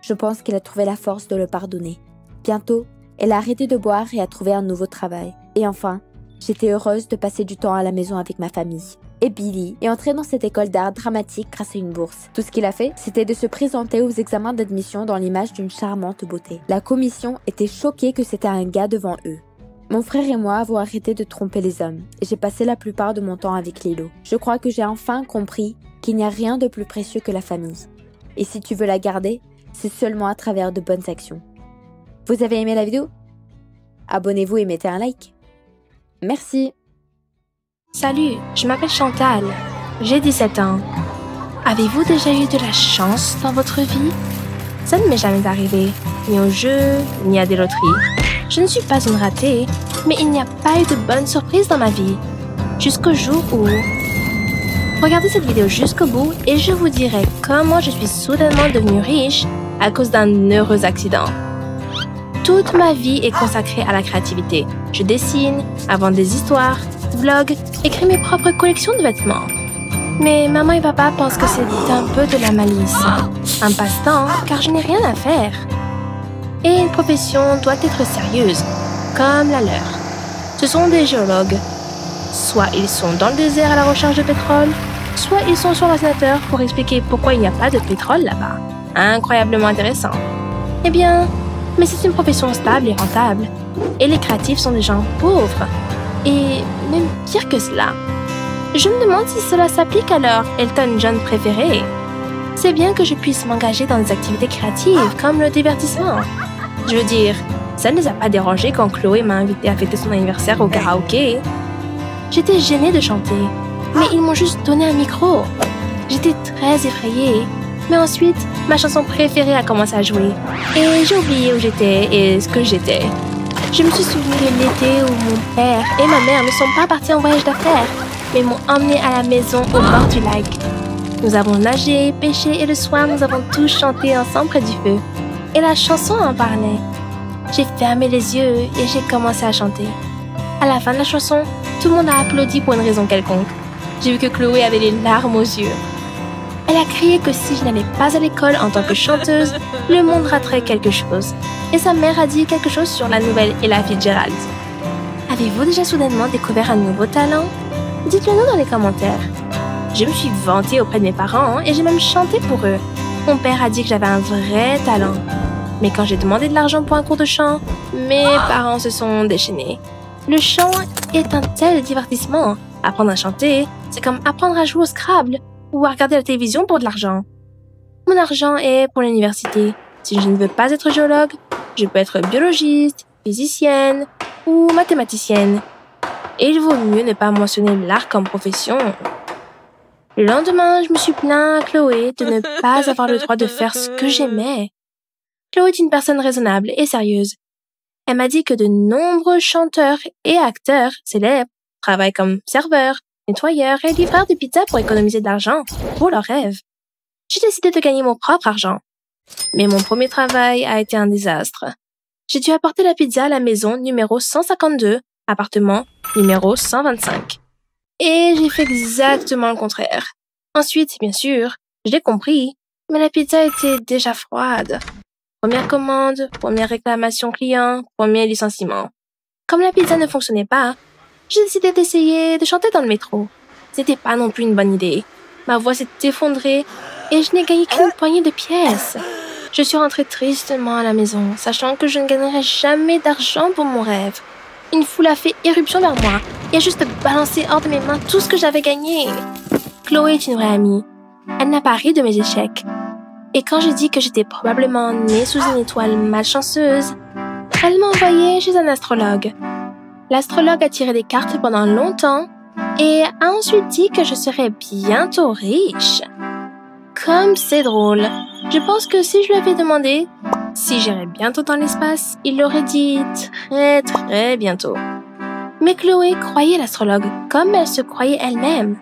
Je pense qu'il a trouvé la force de le pardonner. Bientôt, elle a arrêté de boire et a trouvé un nouveau travail. Et enfin, j'étais heureuse de passer du temps à la maison avec ma famille. Et Billy est entré dans cette école d'art dramatique grâce à une bourse. Tout ce qu'il a fait, c'était de se présenter aux examens d'admission dans l'image d'une charmante beauté. La commission était choquée que c'était un gars devant eux. Mon frère et moi avons arrêté de tromper les hommes, et j'ai passé la plupart de mon temps avec Lilo. Je crois que j'ai enfin compris qu'il n'y a rien de plus précieux que la famille. Et si tu veux la garder, c'est seulement à travers de bonnes actions. Vous avez aimé la vidéo ? Abonnez-vous et mettez un like. Merci. Salut, je m'appelle Chantal. J'ai 17 ans. Avez-vous déjà eu de la chance dans votre vie? Ça ne m'est jamais arrivé, ni au jeu, ni à des loteries. Je ne suis pas une ratée, mais il n'y a pas eu de bonnes surprises dans ma vie. Jusqu'au jour où... Regardez cette vidéo jusqu'au bout et je vous dirai comment je suis soudainement devenue riche à cause d'un heureux accident. Toute ma vie est consacrée à la créativité. Je dessine, invente des histoires, vlog, écris mes propres collections de vêtements. Mais maman et papa pensent que c'est un peu de la malice. Un passe-temps, car je n'ai rien à faire. Et une profession doit être sérieuse, comme la leur. Ce sont des géologues. Soit ils sont dans le désert à la recherche de pétrole, soit ils sont sur l'ordinateur pour expliquer pourquoi il n'y a pas de pétrole là-bas. Incroyablement intéressant. Eh bien, mais c'est une profession stable et rentable. Et les créatifs sont des gens pauvres. Et même pire que cela. Je me demande si cela s'applique à leur Elton John préféré. C'est bien que je puisse m'engager dans des activités créatives comme le divertissement. Je veux dire, ça ne les a pas dérangés quand Chloé m'a invité à fêter son anniversaire au karaoké. J'étais gênée de chanter, mais ils m'ont juste donné un micro. J'étais très effrayée. Mais ensuite, ma chanson préférée a commencé à jouer. Et j'ai oublié où j'étais et ce que j'étais. Je me suis souvenu de l'été où mon père et ma mère ne sont pas partis en voyage d'affaires, mais m'ont emmené à la maison au bord du lac. Nous avons nagé, pêché et le soir, nous avons tous chanté ensemble près du feu. Et la chanson en parlait. J'ai fermé les yeux et j'ai commencé à chanter. À la fin de la chanson, tout le monde a applaudi pour une raison quelconque. J'ai vu que Chloé avait les larmes aux yeux. Elle a crié que si je n'allais pas à l'école en tant que chanteuse, le monde raterait quelque chose. Et sa mère a dit quelque chose sur la nouvelle Ella Fitzgerald. Avez-vous déjà soudainement découvert un nouveau talent? Dites-le nous dans les commentaires. Je me suis vantée auprès de mes parents et j'ai même chanté pour eux. Mon père a dit que j'avais un vrai talent. Mais quand j'ai demandé de l'argent pour un cours de chant, mes parents se sont déchaînés. Le chant est un tel divertissement. Apprendre à chanter, c'est comme apprendre à jouer au Scrabble ou à regarder la télévision pour de l'argent. Mon argent est pour l'université. Si je ne veux pas être géologue, je peux être biologiste, physicienne ou mathématicienne. Et il vaut mieux ne pas mentionner l'art comme profession. Le lendemain, je me suis plaint à Chloé de ne pas avoir le droit de faire ce que j'aimais. Chloé est une personne raisonnable et sérieuse. Elle m'a dit que de nombreux chanteurs et acteurs célèbres travaillent comme serveurs, nettoyeurs et livreurs de pizza pour économiser de l'argent pour leurs rêves. J'ai décidé de gagner mon propre argent. Mais mon premier travail a été un désastre. J'ai dû apporter la pizza à la maison numéro 152, appartement numéro 125. Et j'ai fait exactement le contraire. Ensuite, bien sûr, je l'ai compris, mais la pizza était déjà froide. Première commande, première réclamation client, premier licenciement. Comme la pizza ne fonctionnait pas, j'ai décidé d'essayer de chanter dans le métro. C'était pas non plus une bonne idée. Ma voix s'est effondrée et je n'ai gagné qu'une poignée de pièces. Je suis rentrée tristement à la maison, sachant que je ne gagnerais jamais d'argent pour mon rêve. Une foule a fait éruption vers moi et a juste balancé hors de mes mains tout ce que j'avais gagné. Chloé est une vraie amie. Elle n'a pas ri de mes échecs. Et quand j'ai dit que j'étais probablement née sous une étoile malchanceuse, elle m'a envoyée chez un astrologue. L'astrologue a tiré des cartes pendant longtemps et a ensuite dit que je serais bientôt riche. Comme c'est drôle. Je pense que si je lui avais demandé si j'irais bientôt dans l'espace, il aurait dit très très bientôt. Mais Chloé croyait l'astrologue comme elle se croyait elle-même.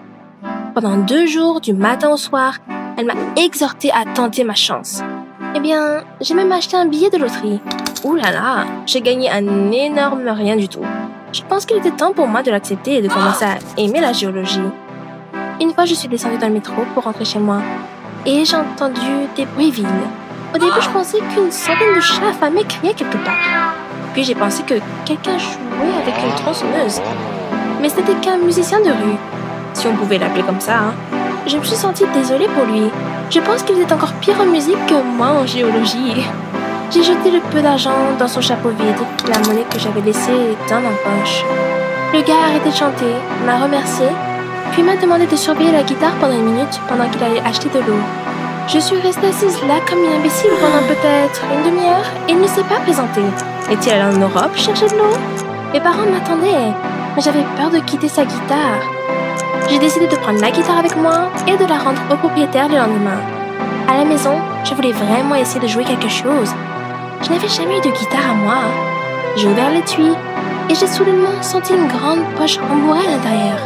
Pendant 2 jours, du matin au soir, elle m'a exhorté à tenter ma chance. Eh bien, j'ai même acheté un billet de loterie. Ouh là là, j'ai gagné un énorme rien du tout. Je pense qu'il était temps pour moi de l'accepter et de commencer à aimer la géologie. Une fois, je suis descendue dans le métro pour rentrer chez moi et j'ai entendu des bruits vides. Au début, je pensais qu'une centaine de chats affamés criaient quelque part. Puis j'ai pensé que quelqu'un jouait avec une tronçonneuse. Mais ce n'était qu'un musicien de rue, si on pouvait l'appeler comme ça. Je me suis sentie désolée pour lui. Je pense qu'il était encore pire en musique que moi en géologie. J'ai jeté le peu d'argent dans son chapeau vide, la monnaie que j'avais laissée dans ma poche. Le gars a arrêté de chanter, m'a remercié, puis m'a demandé de surveiller la guitare pendant 1 minute pendant qu'il allait acheter de l'eau. Je suis restée assise là comme une imbécile pendant peut-être 1 demi-heure et il ne s'est pas présenté. Est-il allé en Europe chercher de l'eau? Mes parents m'attendaient, mais j'avais peur de quitter sa guitare. J'ai décidé de prendre la guitare avec moi et de la rendre au propriétaire le lendemain. À la maison, je voulais vraiment essayer de jouer quelque chose. Je n'avais jamais eu de guitare à moi. J'ai ouvert l'étui et j'ai soudainement senti une grande poche rembourrée à l'intérieur.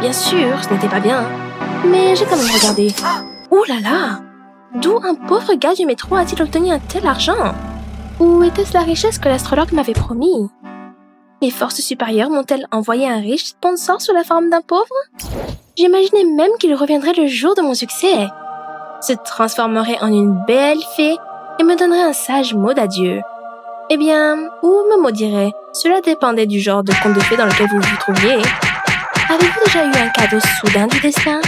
Bien sûr, ce n'était pas bien, mais j'ai quand même regardé. Ouh là là! D'où un pauvre gars du métro a-t-il obtenu un tel argent? Ou était-ce la richesse que l'astrologue m'avait promis? Les forces supérieures m'ont-elles envoyé un riche sponsor sous la forme d'un pauvre? J'imaginais même qu'il reviendrait le jour de mon succès, se transformerait en une belle fée et me donnerait un sage mot d'adieu. Eh bien, ou me maudirait. Cela dépendait du genre de conte de fées dans lequel vous vous trouviez. Avez-vous déjà eu un cadeau soudain du destin?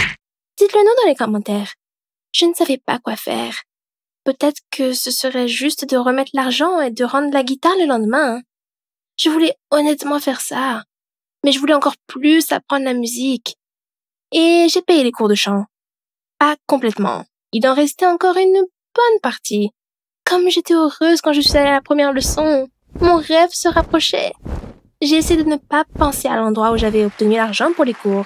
Dites-le nous dans les commentaires. Je ne savais pas quoi faire. Peut-être que ce serait juste de remettre l'argent et de rendre la guitare le lendemain. Je voulais honnêtement faire ça, mais je voulais encore plus apprendre la musique. Et j'ai payé les cours de chant. Pas complètement. Il en restait encore une bonne partie. Comme j'étais heureuse quand je suis allée à la première leçon, mon rêve se rapprochait. J'ai essayé de ne pas penser à l'endroit où j'avais obtenu l'argent pour les cours.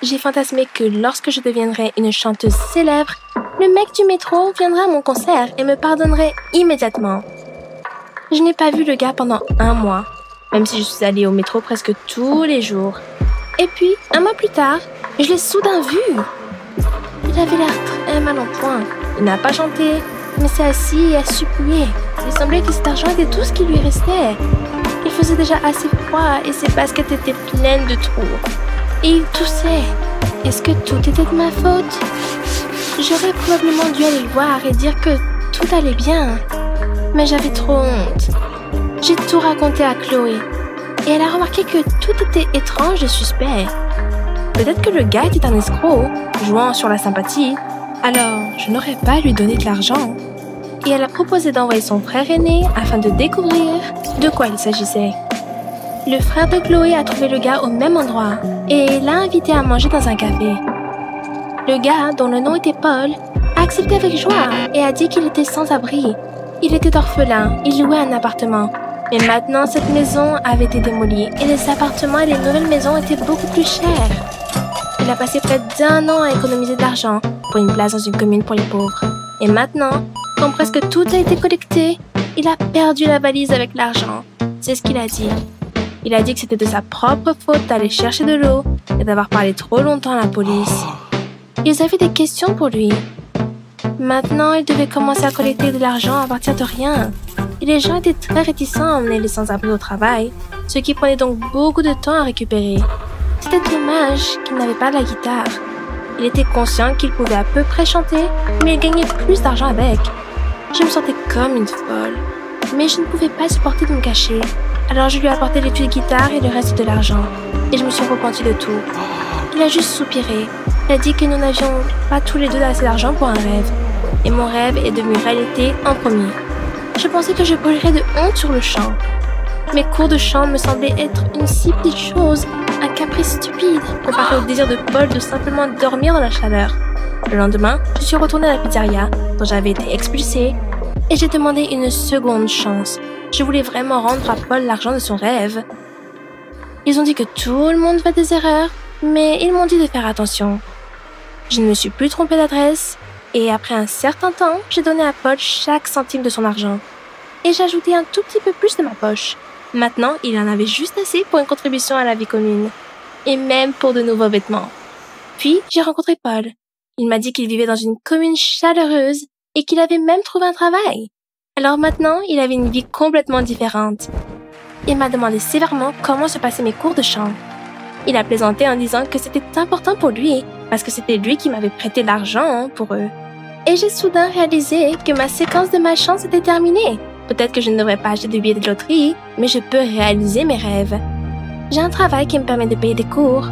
J'ai fantasmé que lorsque je deviendrais une chanteuse célèbre, le mec du métro viendrait à mon concert et me pardonnerait immédiatement. Je n'ai pas vu le gars pendant 1 mois, même si je suis allée au métro presque tous les jours. Et puis, 1 mois plus tard, je l'ai soudain vu. Il avait l'air très mal en point. Il n'a pas chanté, mais s'est assis et a supplié. Il semblait que cet argent était tout ce qui lui restait. Il faisait déjà assez froid et ses baskets étaient pleines de trous. Et il toussait. Est-ce que tout était de ma faute? J'aurais probablement dû aller le voir et dire que tout allait bien. Mais j'avais trop honte. J'ai tout raconté à Chloé. Et elle a remarqué que tout était étrange et suspect. Peut-être que le gars était un escroc, jouant sur la sympathie. Alors, je n'aurais pas à lui donner de l'argent. Et elle a proposé d'envoyer son frère aîné afin de découvrir de quoi il s'agissait. Le frère de Chloé a trouvé le gars au même endroit et l'a invité à manger dans un café. Le gars, dont le nom était Paul, a accepté avec joie et a dit qu'il était sans abri. Il était orphelin, il louait un appartement. Mais maintenant, cette maison avait été démolie et les appartements et les nouvelles maisons étaient beaucoup plus chers. Il a passé près d'1 an à économiser de l'argent pour une place dans une commune pour les pauvres. Et maintenant, quand presque tout a été collecté, il a perdu la valise avec l'argent. C'est ce qu'il a dit. Il a dit que c'était de sa propre faute d'aller chercher de l'eau et d'avoir parlé trop longtemps à la police. Ils avaient des questions pour lui. Maintenant, il devait commencer à collecter de l'argent à partir de rien. Et les gens étaient très réticents à emmener les sans-abri au travail, ce qui prenait donc beaucoup de temps à récupérer. C'était dommage qu'il n'avait pas de la guitare. Il était conscient qu'il pouvait à peu près chanter, mais il gagnait plus d'argent avec. Je me sentais comme une folle, mais je ne pouvais pas supporter de me cacher. Alors je lui ai apporté l'étui de guitare et le reste de l'argent, et je me suis repentie de tout. Il a juste soupiré. Il a dit que nous n'avions pas tous les deux assez d'argent pour un rêve, et mon rêve est devenu réalité en premier. Je pensais que je brûlerais de honte sur le chant. Mes cours de chant me semblaient être une si petite chose, un caprice stupide, comparé au désir de Paul de simplement dormir dans la chaleur. Le lendemain, je suis retournée à la pizzeria, dont j'avais été expulsée, et j'ai demandé une seconde chance. Je voulais vraiment rendre à Paul l'argent de son rêve. Ils ont dit que tout le monde fait des erreurs, mais ils m'ont dit de faire attention. Je ne me suis plus trompée d'adresse, et après un certain temps, j'ai donné à Paul chaque centime de son argent. Et j'ai ajouté un tout petit peu plus de ma poche. Maintenant, il en avait juste assez pour une contribution à la vie commune, et même pour de nouveaux vêtements. Puis, j'ai rencontré Paul. Il m'a dit qu'il vivait dans une commune chaleureuse et qu'il avait même trouvé un travail. Alors maintenant, il avait une vie complètement différente. Il m'a demandé sévèrement comment se passaient mes cours de chant. Il a plaisanté en disant que c'était important pour lui, parce que c'était lui qui m'avait prêté l'argent pour eux. Et j'ai soudain réalisé que ma séquence de malchance était terminée. Peut-être que je ne devrais pas acheter de billets de loterie, mais je peux réaliser mes rêves. J'ai un travail qui me permet de payer des cours.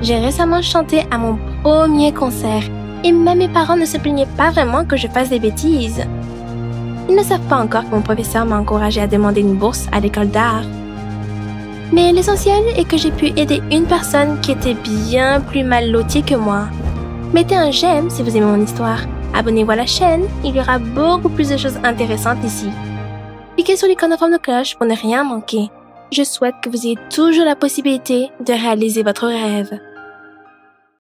J'ai récemment chanté à mon premier concert, et même mes parents ne se plaignaient pas vraiment que je fasse des bêtises. Ils ne savent pas encore que mon professeur m'a encouragé à demander une bourse à l'école d'art. Mais l'essentiel est que j'ai pu aider une personne qui était bien plus mal lotie que moi. Mettez un j'aime si vous aimez mon histoire. Abonnez-vous à la chaîne, il y aura beaucoup plus de choses intéressantes ici. Cliquez sur l'icône en forme de cloche pour ne rien manquer. Je souhaite que vous ayez toujours la possibilité de réaliser votre rêve.